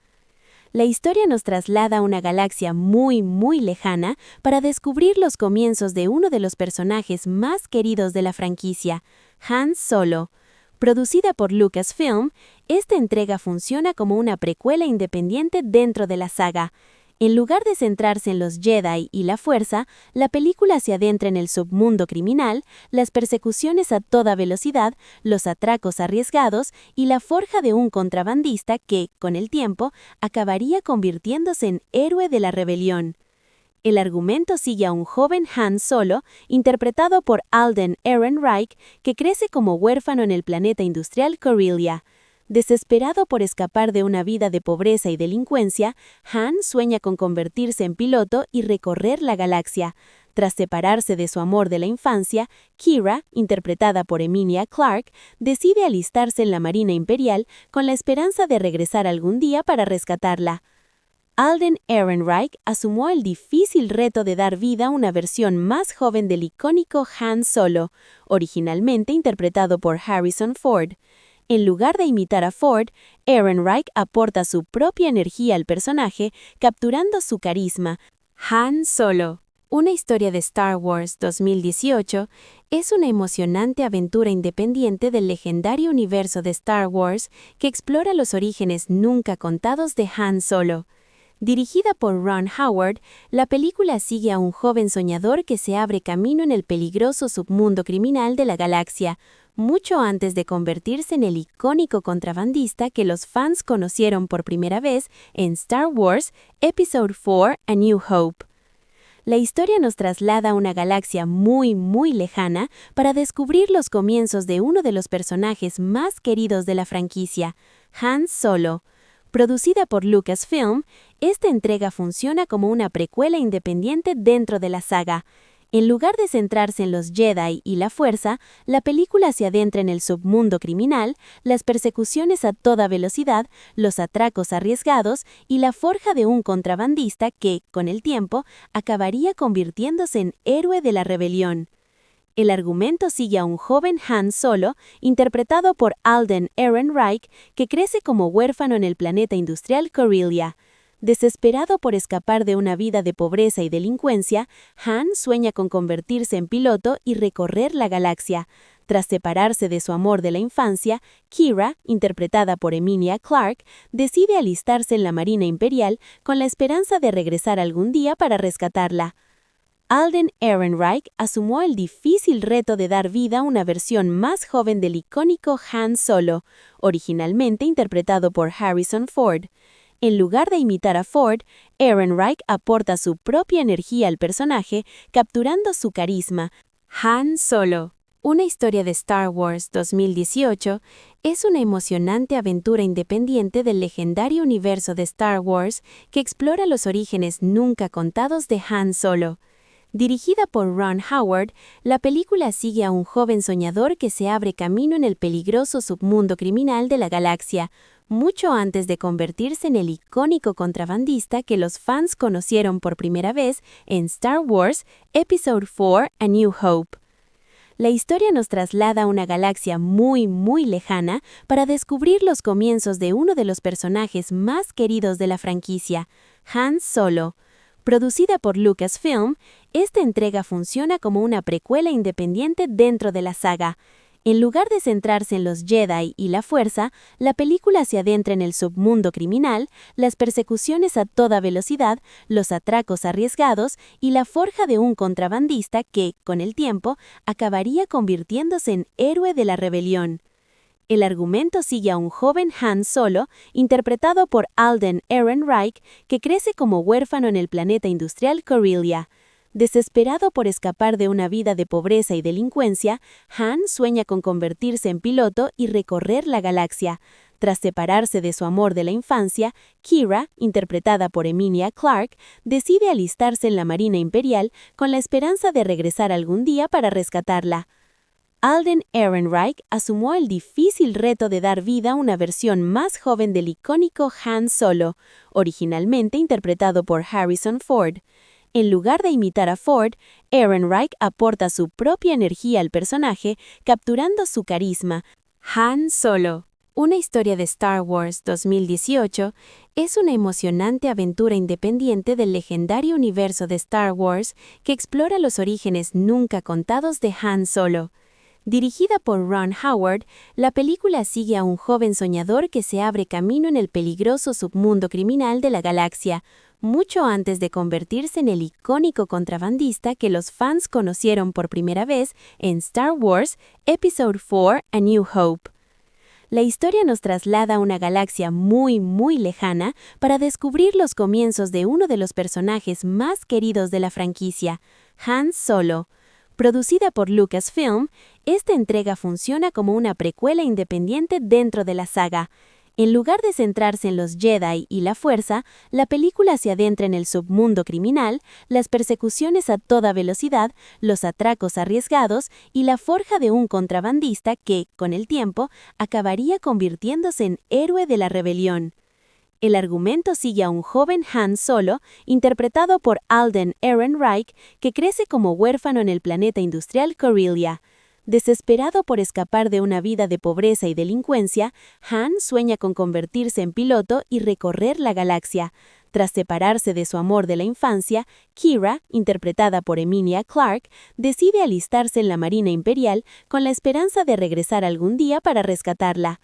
A: La historia nos traslada a una galaxia muy lejana para descubrir los comienzos de uno de los personajes más queridos de la franquicia, Han Solo. Producida por Lucasfilm, esta entrega funciona como una precuela independiente dentro de la saga. En lugar de centrarse en los Jedi y la Fuerza, la película se adentra en el submundo criminal, las persecuciones a toda velocidad, los atracos arriesgados y la forja de un contrabandista que, con el tiempo, acabaría convirtiéndose en héroe de la rebelión. El argumento sigue a un joven Han Solo, interpretado por Alden Ehrenreich, que crece como huérfano en el planeta industrial Corellia. Desesperado por escapar de una vida de pobreza y delincuencia, Han sueña con convertirse en piloto y recorrer la galaxia. Tras separarse de su amor de la infancia, Qi'ra, interpretada por Emilia Clarke, decide alistarse en la Marina Imperial con la esperanza de regresar algún día para rescatarla. Alden Ehrenreich asumió el difícil reto de dar vida a una versión más joven del icónico Han Solo, originalmente interpretado por Harrison Ford. En lugar de imitar a Ford, Ehrenreich aporta su propia energía al personaje, capturando su carisma. Han Solo, una historia de Star Wars 2018, es una emocionante aventura independiente del legendario universo de Star Wars que explora los orígenes nunca contados de Han Solo. Dirigida por Ron Howard, la película sigue a un joven soñador que se abre camino en el peligroso submundo criminal de la galaxia, mucho antes de convertirse en el icónico contrabandista que los fans conocieron por primera vez en Star Wars Episode 4: A New Hope. La historia nos traslada a una galaxia muy lejana para descubrir los comienzos de uno de los personajes más queridos de la franquicia, Han Solo. Producida por Lucasfilm, esta entrega funciona como una precuela independiente dentro de la saga. En lugar de centrarse en los Jedi y la Fuerza, la película se adentra en el submundo criminal, las persecuciones a toda velocidad, los atracos arriesgados y la forja de un contrabandista que, con el tiempo, acabaría convirtiéndose en héroe de la rebelión. El argumento sigue a un joven Han Solo, interpretado por Alden Ehrenreich, que crece como huérfano en el planeta industrial Corellia. Desesperado por escapar de una vida de pobreza y delincuencia, Han sueña con convertirse en piloto y recorrer la galaxia. Tras separarse de su amor de la infancia, Qi'ra, interpretada por Emilia Clarke, decide alistarse en la Marina Imperial con la esperanza de regresar algún día para rescatarla. Alden Ehrenreich asumió el difícil reto de dar vida a una versión más joven del icónico Han Solo, originalmente interpretado por Harrison Ford. En lugar de imitar a Ford, Ehrenreich aporta su propia energía al personaje, capturando su carisma. Han Solo, una historia de Star Wars 2018, es una emocionante aventura independiente del legendario universo de Star Wars que explora los orígenes nunca contados de Han Solo. Dirigida por Ron Howard, la película sigue a un joven soñador que se abre camino en el peligroso submundo criminal de la galaxia, mucho antes de convertirse en el icónico contrabandista que los fans conocieron por primera vez en Star Wars Episode 4: A New Hope. La historia nos traslada a una galaxia muy lejana para descubrir los comienzos de uno de los personajes más queridos de la franquicia, Han Solo. Producida por Lucasfilm, esta entrega funciona como una precuela independiente dentro de la saga. En lugar de centrarse en los Jedi y la Fuerza, la película se adentra en el submundo criminal, las persecuciones a toda velocidad, los atracos arriesgados y la forja de un contrabandista que, con el tiempo, acabaría convirtiéndose en héroe de la rebelión. El argumento sigue a un joven Han Solo, interpretado por Alden Ehrenreich, que crece como huérfano en el planeta industrial Corellia. Desesperado por escapar de una vida de pobreza y delincuencia, Han sueña con convertirse en piloto y recorrer la galaxia. Tras separarse de su amor de la infancia, Kira, interpretada por Emilia Clarke, decide alistarse en la Marina Imperial con la esperanza de regresar algún día para rescatarla. Alden Ehrenreich asumió el difícil reto de dar vida a una versión más joven del icónico Han Solo, originalmente interpretado por Harrison Ford. En lugar de imitar a Ford, Ehrenreich aporta su propia energía al personaje, capturando su carisma. Han Solo, una historia de Star Wars 2018, es una emocionante aventura independiente del legendario universo de Star Wars que explora los orígenes nunca contados de Han Solo. Dirigida por Ron Howard, la película sigue a un joven soñador que se abre camino en el peligroso submundo criminal de la galaxia, mucho antes de convertirse en el icónico contrabandista que los fans conocieron por primera vez en Star Wars Episode 4: A New Hope. La historia nos traslada a una galaxia muy lejana para descubrir los comienzos de uno de los personajes más queridos de la franquicia, Han Solo. Producida por Lucasfilm, esta entrega funciona como una precuela independiente dentro de la saga. En lugar de centrarse en los Jedi y la Fuerza, la película se adentra en el submundo criminal, las persecuciones a toda velocidad, los atracos arriesgados y la forja de un contrabandista que, con el tiempo, acabaría convirtiéndose en héroe de la rebelión. El argumento sigue a un joven Han Solo, interpretado por Alden Ehrenreich, que crece como huérfano en el planeta industrial Corellia. Desesperado por escapar de una vida de pobreza y delincuencia, Han sueña con convertirse en piloto y recorrer la galaxia. Tras separarse de su amor de la infancia, Kira, interpretada por Emilia Clarke, decide alistarse en la Marina Imperial con la esperanza de regresar algún día para rescatarla.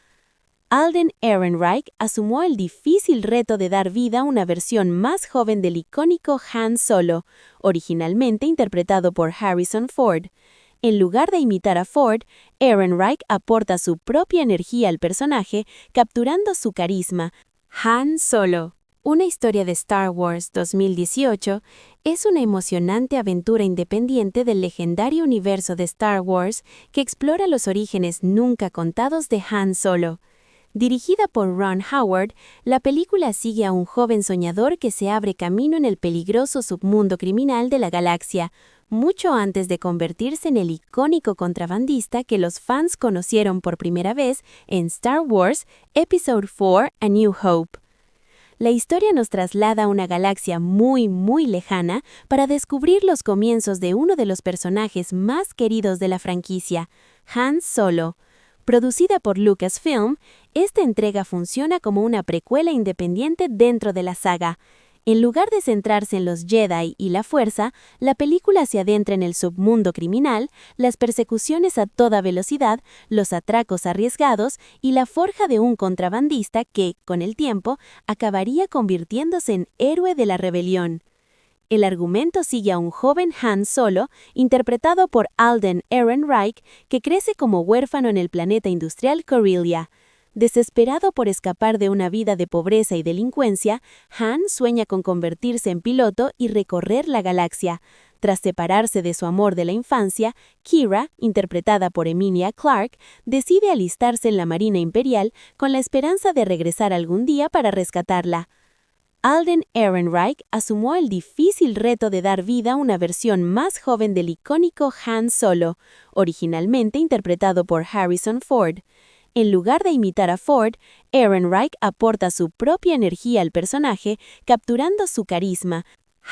A: Alden Ehrenreich asumió el difícil reto de dar vida a una versión más joven del icónico Han Solo, originalmente interpretado por Harrison Ford. En lugar de imitar a Ford, Ehrenreich aporta su propia energía al personaje, capturando su carisma. Han Solo, una historia de Star Wars 2018, es una emocionante aventura independiente del legendario universo de Star Wars que explora los orígenes nunca contados de Han Solo. Dirigida por Ron Howard, la película sigue a un joven soñador que se abre camino en el peligroso submundo criminal de la galaxia, mucho antes de convertirse en el icónico contrabandista que los fans conocieron por primera vez en Star Wars Episode 4: A New Hope. La historia nos traslada a una galaxia muy lejana para descubrir los comienzos de uno de los personajes más queridos de la franquicia, Han Solo. Producida por Lucasfilm, esta entrega funciona como una precuela independiente dentro de la saga. En lugar de centrarse en los Jedi y la Fuerza, la película se adentra en el submundo criminal, las persecuciones a toda velocidad, los atracos arriesgados y la forja de un contrabandista que, con el tiempo, acabaría convirtiéndose en héroe de la rebelión. El argumento sigue a un joven Han Solo, interpretado por Alden Ehrenreich, que crece como huérfano en el planeta industrial Corellia. Desesperado por escapar de una vida de pobreza y delincuencia, Han sueña con convertirse en piloto y recorrer la galaxia. Tras separarse de su amor de la infancia, Kira, interpretada por Emilia Clarke, decide alistarse en la Marina Imperial con la esperanza de regresar algún día para rescatarla. Alden Ehrenreich asumió el difícil reto de dar vida a una versión más joven del icónico Han Solo, originalmente interpretado por Harrison Ford. En lugar de imitar a Ford, Ehrenreich aporta su propia energía al personaje, capturando su carisma.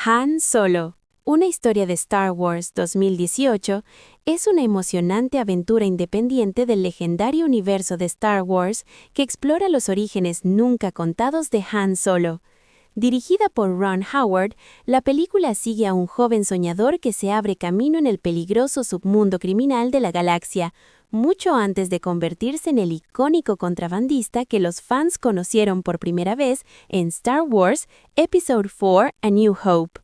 A: Han Solo, una historia de Star Wars 2018, es una emocionante aventura independiente del legendario universo de Star Wars que explora los orígenes nunca contados de Han Solo. Dirigida por Ron Howard, la película sigue a un joven soñador que se abre camino en el peligroso submundo criminal de la galaxia, mucho antes de convertirse en el icónico contrabandista que los fans conocieron por primera vez en Star Wars Episode 4: A New Hope.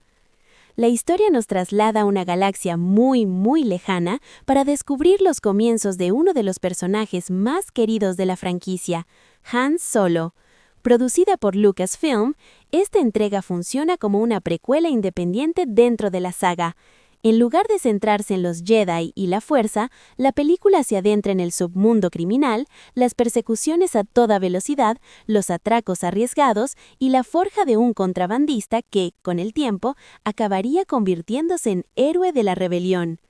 A: La historia nos traslada a una galaxia muy lejana para descubrir los comienzos de uno de los personajes más queridos de la franquicia, Han Solo. Producida por Lucasfilm, Esta entrega funciona como una precuela independiente dentro de la saga. En lugar de centrarse en los Jedi y la fuerza, la película se adentra en el submundo criminal, las persecuciones a toda velocidad, los atracos arriesgados y la forja de un contrabandista que, con el tiempo, acabaría convirtiéndose en héroe de la rebelión.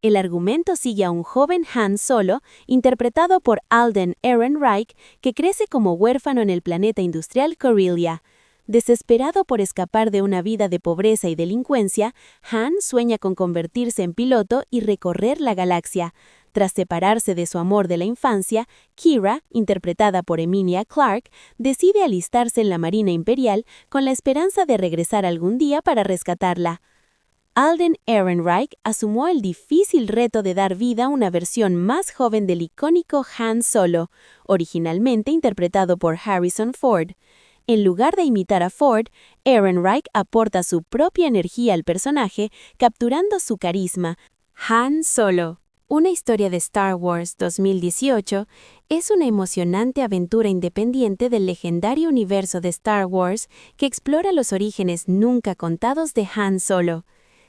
A: El argumento sigue a un joven Han Solo, interpretado por Alden Ehrenreich, que crece como huérfano en el planeta industrial Corellia. Desesperado por escapar de una vida de pobreza y delincuencia, Han sueña con convertirse en piloto y recorrer la galaxia. Tras separarse de su amor de la infancia, Qi'ra, interpretada por Emilia Clarke, decide alistarse en la Marina Imperial con la esperanza de regresar algún día para rescatarla. Alden Ehrenreich asumió el difícil reto de dar vida a una versión más joven del icónico Han Solo, originalmente interpretado por Harrison Ford. En lugar de imitar a Ford, Ehrenreich aporta su propia energía al personaje, capturando su carisma. Han Solo, una historia de Star Wars 2018, es una emocionante aventura independiente del legendario universo de Star Wars que explora los orígenes nunca contados de Han Solo.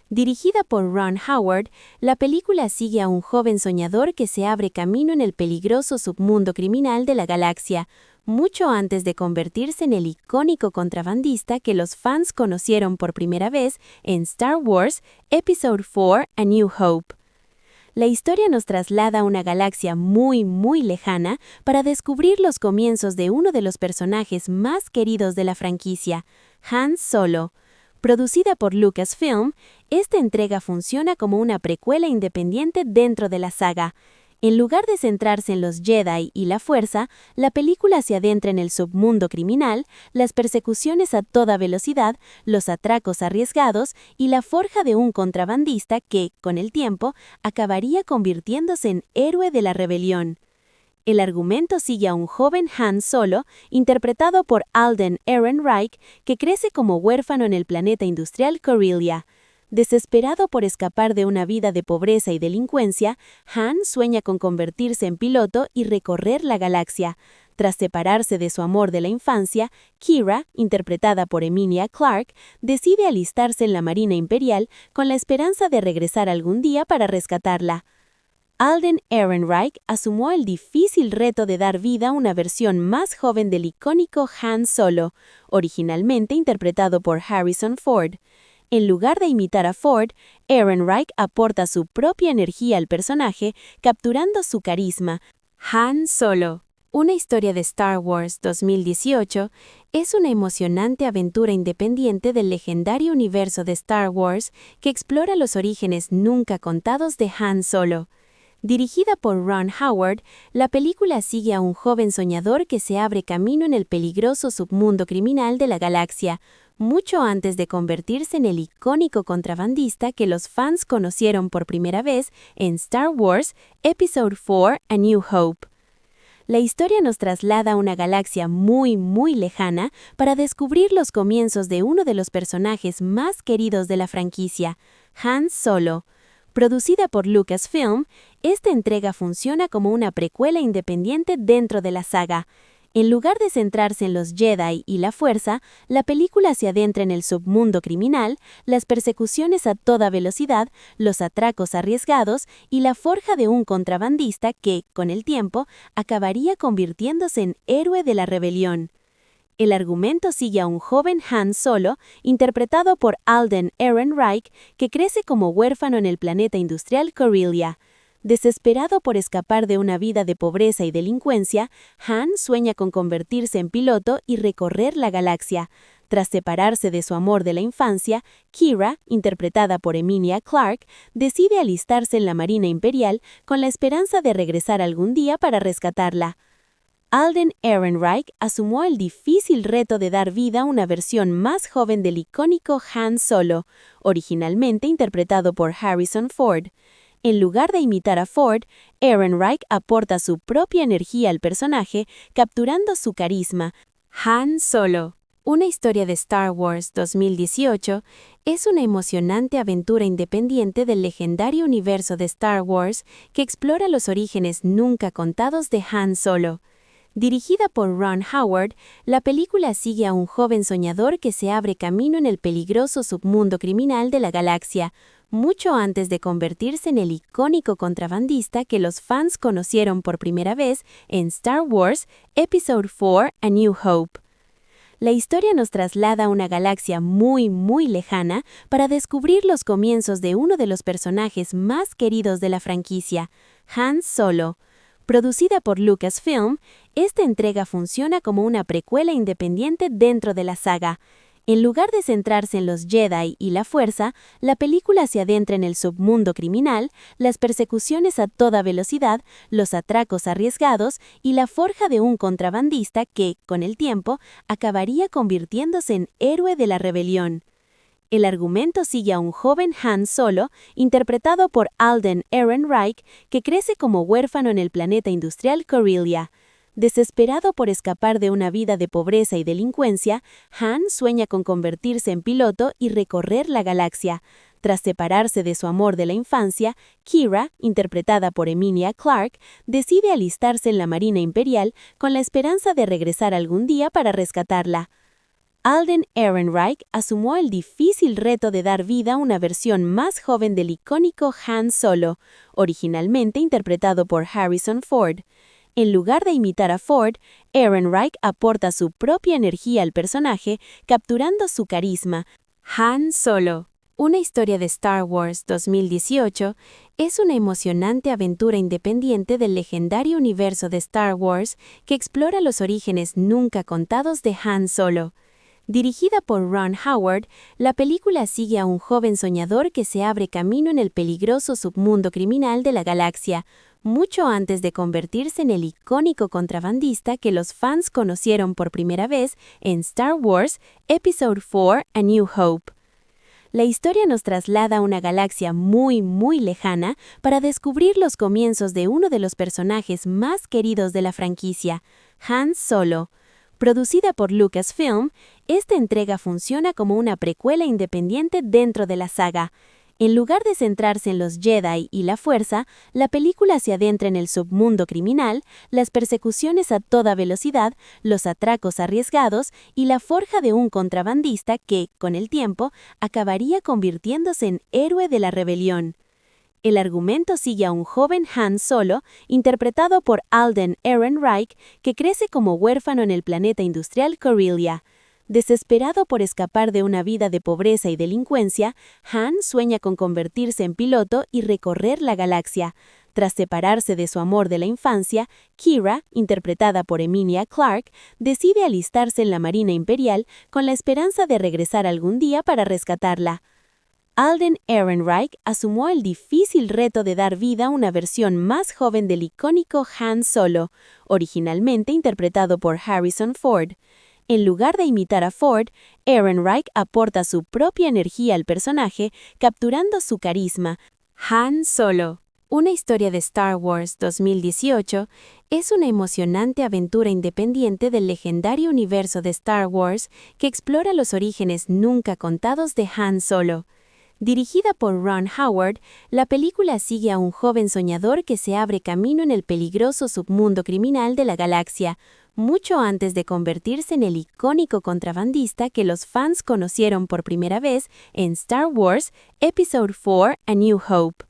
A: Dirigida por Ron Howard, la película sigue a un joven soñador que se abre camino en el peligroso submundo criminal de la galaxia, mucho antes de convertirse en el icónico contrabandista que los fans conocieron por primera vez en Star Wars Episode IV: A New Hope. La historia nos traslada a una galaxia muy lejana para descubrir los comienzos de uno de los personajes más queridos de la franquicia, Han Solo. Producida por Lucasfilm, esta entrega funciona como una precuela independiente dentro de la saga. En lugar de centrarse en los Jedi y la fuerza, la película se adentra en el submundo criminal, las persecuciones a toda velocidad, los atracos arriesgados y la forja de un contrabandista que, con el tiempo, acabaría convirtiéndose en héroe de la rebelión. El argumento sigue a un joven Han Solo, interpretado por Alden Ehrenreich, que crece como huérfano en el planeta industrial Corellia. Desesperado por escapar de una vida de pobreza y delincuencia, Han sueña con convertirse en piloto y recorrer la galaxia. Tras separarse de su amor de la infancia, Qi'ra, interpretada por Emilia Clarke, decide alistarse en la Marina Imperial con la esperanza de regresar algún día para rescatarla. Alden Ehrenreich asumió el difícil reto de dar vida a una versión más joven del icónico Han Solo, originalmente interpretado por Harrison Ford. En lugar de imitar a Ford, Ehrenreich aporta su propia energía al personaje, capturando su carisma. Han Solo, una historia de Star Wars 2018, es una emocionante aventura independiente del legendario universo de Star Wars que explora los orígenes nunca contados de Han Solo. Dirigida por Ron Howard, la película sigue a un joven soñador que se abre camino en el peligroso submundo criminal de la galaxia, mucho antes de convertirse en el icónico contrabandista que los fans conocieron por primera vez en Star Wars Episode IV: A New Hope. La historia nos traslada a una galaxia muy lejana para descubrir los comienzos de uno de los personajes más queridos de la franquicia, Han Solo. Producida por Lucasfilm, esta entrega funciona como una precuela independiente dentro de la saga. En lugar de centrarse en los Jedi y la fuerza, la película se adentra en el submundo criminal, las persecuciones a toda velocidad, los atracos arriesgados y la forja de un contrabandista que, con el tiempo, acabaría convirtiéndose en héroe de la rebelión. El argumento sigue a un joven Han Solo, interpretado por Alden Ehrenreich, que crece como huérfano en el planeta industrial Corellia. Desesperado por escapar de una vida de pobreza y delincuencia, Han sueña con convertirse en piloto y recorrer la galaxia. Tras separarse de su amor de la infancia, Qi'ra, interpretada por Emilia Clarke, decide alistarse en la Marina Imperial con la esperanza de regresar algún día para rescatarla. Alden Ehrenreich asumió el difícil reto de dar vida a una versión más joven del icónico Han Solo, originalmente interpretado por Harrison Ford. En lugar de imitar a Ford, Ehrenreich aporta su propia energía al personaje, capturando su carisma. Han Solo, una historia de Star Wars 2018, es una emocionante aventura independiente del legendario universo de Star Wars que explora los orígenes nunca contados de Han Solo. Dirigida por Ron Howard, la película sigue a un joven soñador que se abre camino en el peligroso submundo criminal de la galaxia, mucho antes de convertirse en el icónico contrabandista que los fans conocieron por primera vez en Star Wars Episode IV: A New Hope. La historia nos traslada a una galaxia muy, muy lejana para descubrir los comienzos de uno de los personajes más queridos de la franquicia, Han Solo. Producida por Lucasfilm, esta entrega funciona como una precuela independiente dentro de la saga. En lugar de centrarse en los Jedi y la Fuerza, la película se adentra en el submundo criminal, las persecuciones a toda velocidad, los atracos arriesgados y la forja de un contrabandista que, con el tiempo, acabaría convirtiéndose en héroe de la rebelión. El argumento sigue a un joven Han Solo, interpretado por Alden Ehrenreich, que crece como huérfano en el planeta industrial Corellia. Desesperado por escapar de una vida de pobreza y delincuencia, Han sueña con convertirse en piloto y recorrer la galaxia. Tras separarse de su amor de la infancia, Qi'ra, interpretada por Emilia Clarke, decide alistarse en la Marina Imperial con la esperanza de regresar algún día para rescatarla. Alden Ehrenreich asumió el difícil reto de dar vida a una versión más joven del icónico Han Solo, originalmente interpretado por Harrison Ford. En lugar de imitar a Ford, Ehrenreich aporta su propia energía al personaje, capturando su carisma. Han Solo, una historia de Star Wars 2018, es una emocionante aventura independiente del legendario universo de Star Wars que explora los orígenes nunca contados de Han Solo. Dirigida por Ron Howard, la película sigue a un joven soñador que se abre camino en el peligroso submundo criminal de la galaxia, mucho antes de convertirse en el icónico contrabandista que los fans conocieron por primera vez en Star Wars Episode IV: A New Hope. La historia nos traslada a una galaxia muy, muy lejana para descubrir los comienzos de uno de los personajes más queridos de la franquicia, Han Solo. Producida por Lucasfilm, esta entrega funciona como una precuela independiente dentro de la saga. En lugar de centrarse en los Jedi y la Fuerza, la película se adentra en el submundo criminal, las persecuciones a toda velocidad, los atracos arriesgados y la forja de un contrabandista que, con el tiempo, acabaría convirtiéndose en héroe de la rebelión. El argumento sigue a un joven Han Solo, interpretado por Alden Ehrenreich, que crece como huérfano en el planeta industrial Corellia. Desesperado por escapar de una vida de pobreza y delincuencia, Han sueña con convertirse en piloto y recorrer la galaxia. Tras separarse de su amor de la infancia, Qi'ra, interpretada por Emilia Clarke, decide alistarse en la Marina Imperial con la esperanza de regresar algún día para rescatarla. Alden Ehrenreich asumió el difícil reto de dar vida a una versión más joven del icónico Han Solo, originalmente interpretado por Harrison Ford. En lugar de imitar a Ford, Ehrenreich aporta su propia energía al personaje, capturando su carisma. Han Solo, una historia de Star Wars 2018, es una emocionante aventura independiente del legendario universo de Star Wars que explora los orígenes nunca contados de Han Solo. Dirigida por Ron Howard, la película sigue a un joven soñador que se abre camino en el peligroso submundo criminal de la galaxia, mucho antes de convertirse en el icónico contrabandista que los fans conocieron por primera vez en Star Wars Episode IV: A New Hope.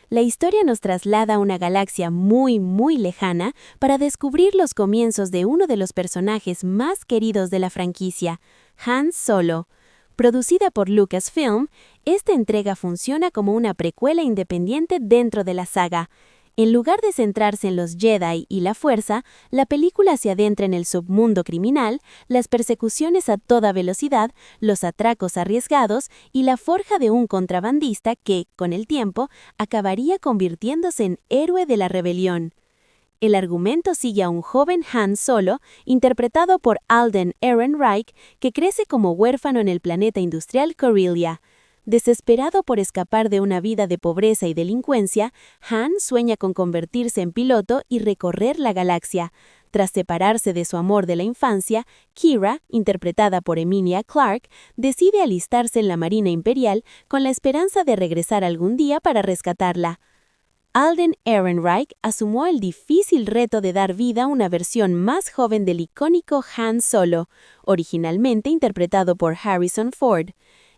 A: La historia nos traslada a una galaxia muy, muy lejana para descubrir los comienzos de uno de los personajes más queridos de la franquicia, Han Solo. Producida por Lucasfilm, esta entrega funciona como una precuela independiente dentro de la saga. En lugar de centrarse en los Jedi y la Fuerza, la película se adentra en el submundo criminal, las persecuciones a toda velocidad, los atracos arriesgados y la forja de un contrabandista que, con el tiempo, acabaría convirtiéndose en héroe de la rebelión. El argumento sigue a un joven Han Solo, interpretado por Alden Ehrenreich, que crece como huérfano en el planeta industrial Corellia. Desesperado por escapar de una vida de pobreza y delincuencia, Han sueña con convertirse en piloto y recorrer la galaxia. Tras separarse de su amor de la infancia, Qi'ra, interpretada por Emilia Clarke, decide alistarse en la Marina Imperial con la esperanza de regresar algún día para rescatarla. Alden Ehrenreich asumió el difícil reto de dar vida a una versión más joven del icónico Han Solo, originalmente interpretado por Harrison Ford.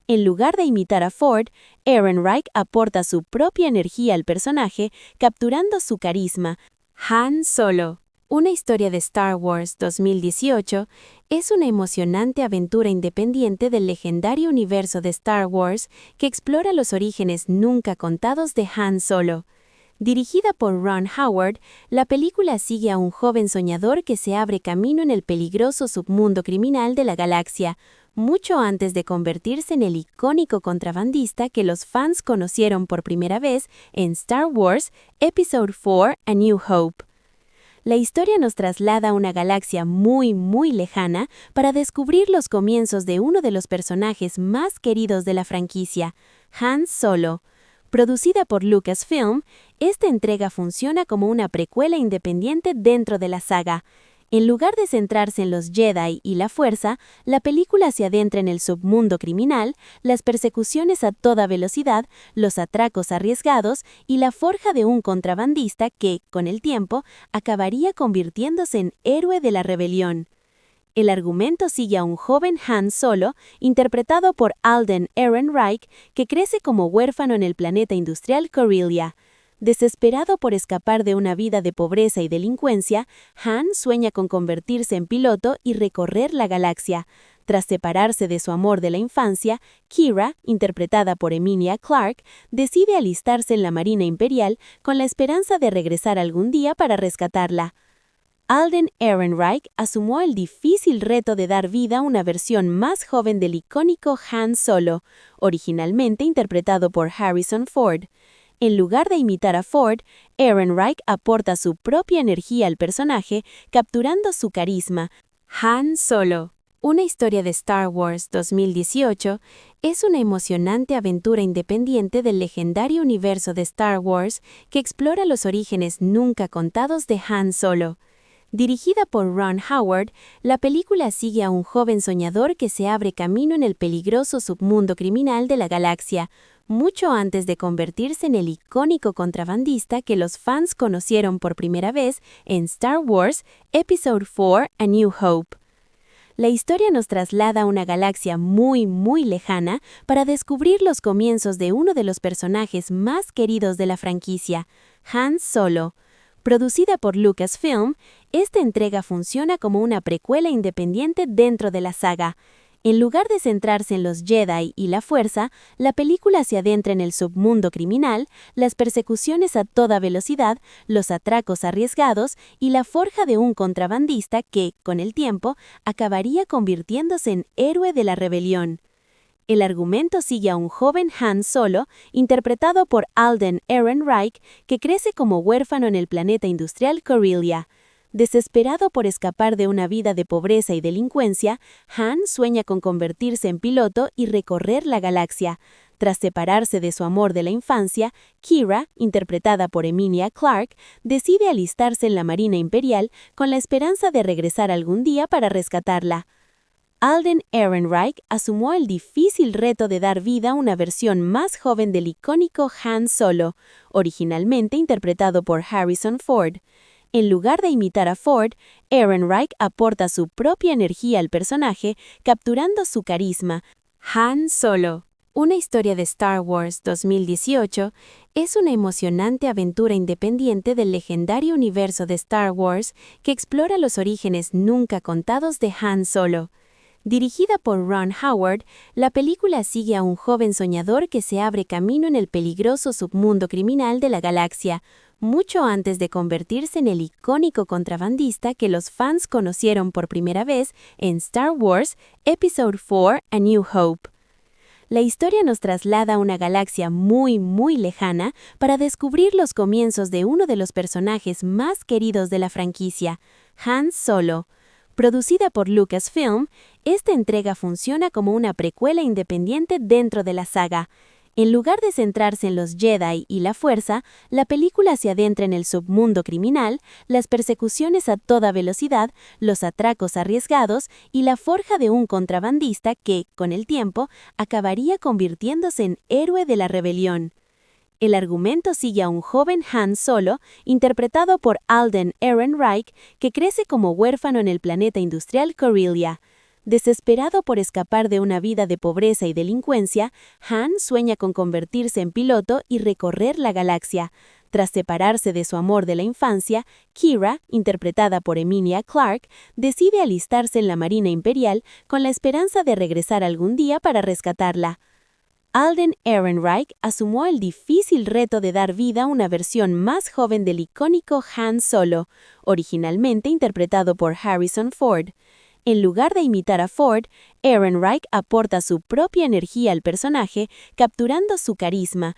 A: En lugar de imitar a Ford, Ehrenreich aporta su propia energía al personaje, capturando su carisma. Han Solo, una historia de Star Wars 2018, es una emocionante aventura independiente del legendario universo de Star Wars que explora los orígenes nunca contados de Han Solo. Dirigida por Ron Howard, la película sigue a un joven soñador que se abre camino en el peligroso submundo criminal de la galaxia, mucho antes de convertirse en el icónico contrabandista que los fans conocieron por primera vez en Star Wars Episode 4: A New Hope. La historia nos traslada a una galaxia muy lejana para descubrir los comienzos de uno de los personajes más queridos de la franquicia, Han Solo. Producida por Lucasfilm, esta entrega funciona como una precuela independiente dentro de la saga. En lugar de centrarse en los Jedi y la Fuerza, la película se adentra en el submundo criminal, las persecuciones a toda velocidad, los atracos arriesgados y la forja de un contrabandista que, con el tiempo, acabaría convirtiéndose en héroe de la rebelión. El argumento sigue a un joven Han Solo, interpretado por Alden Ehrenreich, que crece como huérfano en el planeta industrial Corellia. Desesperado por escapar de una vida de pobreza y delincuencia, Han sueña con convertirse en piloto y recorrer la galaxia. Tras separarse de su amor de la infancia, Qi'ra, interpretada por Emilia Clarke, decide alistarse en la Marina Imperial con la esperanza de regresar algún día para rescatarla. Alden Ehrenreich asumió el difícil reto de dar vida a una versión más joven del icónico Han Solo, originalmente interpretado por Harrison Ford. En lugar de imitar a Ford, Ehrenreich aporta su propia energía al personaje, capturando su carisma. Han Solo, una historia de Star Wars 2018, es una emocionante aventura independiente del legendario universo de Star Wars que explora los orígenes nunca contados de Han Solo. Dirigida por Ron Howard, la película sigue a un joven soñador que se abre camino en el peligroso submundo criminal de la galaxia, mucho antes de convertirse en el icónico contrabandista que los fans conocieron por primera vez en Star Wars Episode 4: A New Hope. La historia nos traslada a una galaxia muy lejana para descubrir los comienzos de uno de los personajes más queridos de la franquicia, Han Solo. Producida por Lucasfilm, esta entrega funciona como una precuela independiente dentro de la saga. En lugar de centrarse en los Jedi y la Fuerza, la película se adentra en el submundo criminal, las persecuciones a toda velocidad, los atracos arriesgados y la forja de un contrabandista que, con el tiempo, acabaría convirtiéndose en héroe de la rebelión. El argumento sigue a un joven Han Solo, interpretado por Alden Ehrenreich, que crece como huérfano en el planeta industrial Corellia. Desesperado por escapar de una vida de pobreza y delincuencia, Han sueña con convertirse en piloto y recorrer la galaxia. Tras separarse de su amor de la infancia, Qi'ra, interpretada por Emilia Clarke, decide alistarse en la Marina Imperial con la esperanza de regresar algún día para rescatarla. Alden Ehrenreich asumió el difícil reto de dar vida a una versión más joven del icónico Han Solo, originalmente interpretado por Harrison Ford. En lugar de imitar a Ford, Ehrenreich aporta su propia energía al personaje, capturando su carisma. Han Solo, una historia de Star Wars 2018, es una emocionante aventura independiente del legendario universo de Star Wars que explora los orígenes nunca contados de Han Solo. Dirigida por Ron Howard, la película sigue a un joven soñador que se abre camino en el peligroso submundo criminal de la galaxia, mucho antes de convertirse en el icónico contrabandista que los fans conocieron por primera vez en Star Wars Episode 4: A New Hope. La historia nos traslada a una galaxia muy lejana para descubrir los comienzos de uno de los personajes más queridos de la franquicia, Han Solo. Producida por Lucasfilm, esta entrega funciona como una precuela independiente dentro de la saga. En lugar de centrarse en los Jedi y la Fuerza, la película se adentra en el submundo criminal, las persecuciones a toda velocidad, los atracos arriesgados y la forja de un contrabandista que, con el tiempo, acabaría convirtiéndose en héroe de la rebelión. El argumento sigue a un joven Han Solo, interpretado por Alden Ehrenreich, que crece como huérfano en el planeta industrial Corellia. Desesperado por escapar de una vida de pobreza y delincuencia, Han sueña con convertirse en piloto y recorrer la galaxia. Tras separarse de su amor de la infancia, Kira, interpretada por Emilia Clarke, decide alistarse en la Marina Imperial con la esperanza de regresar algún día para rescatarla. Alden Ehrenreich asumió el difícil reto de dar vida a una versión más joven del icónico Han Solo, originalmente interpretado por Harrison Ford. En lugar de imitar a Ford, Ehrenreich aporta su propia energía al personaje, capturando su carisma,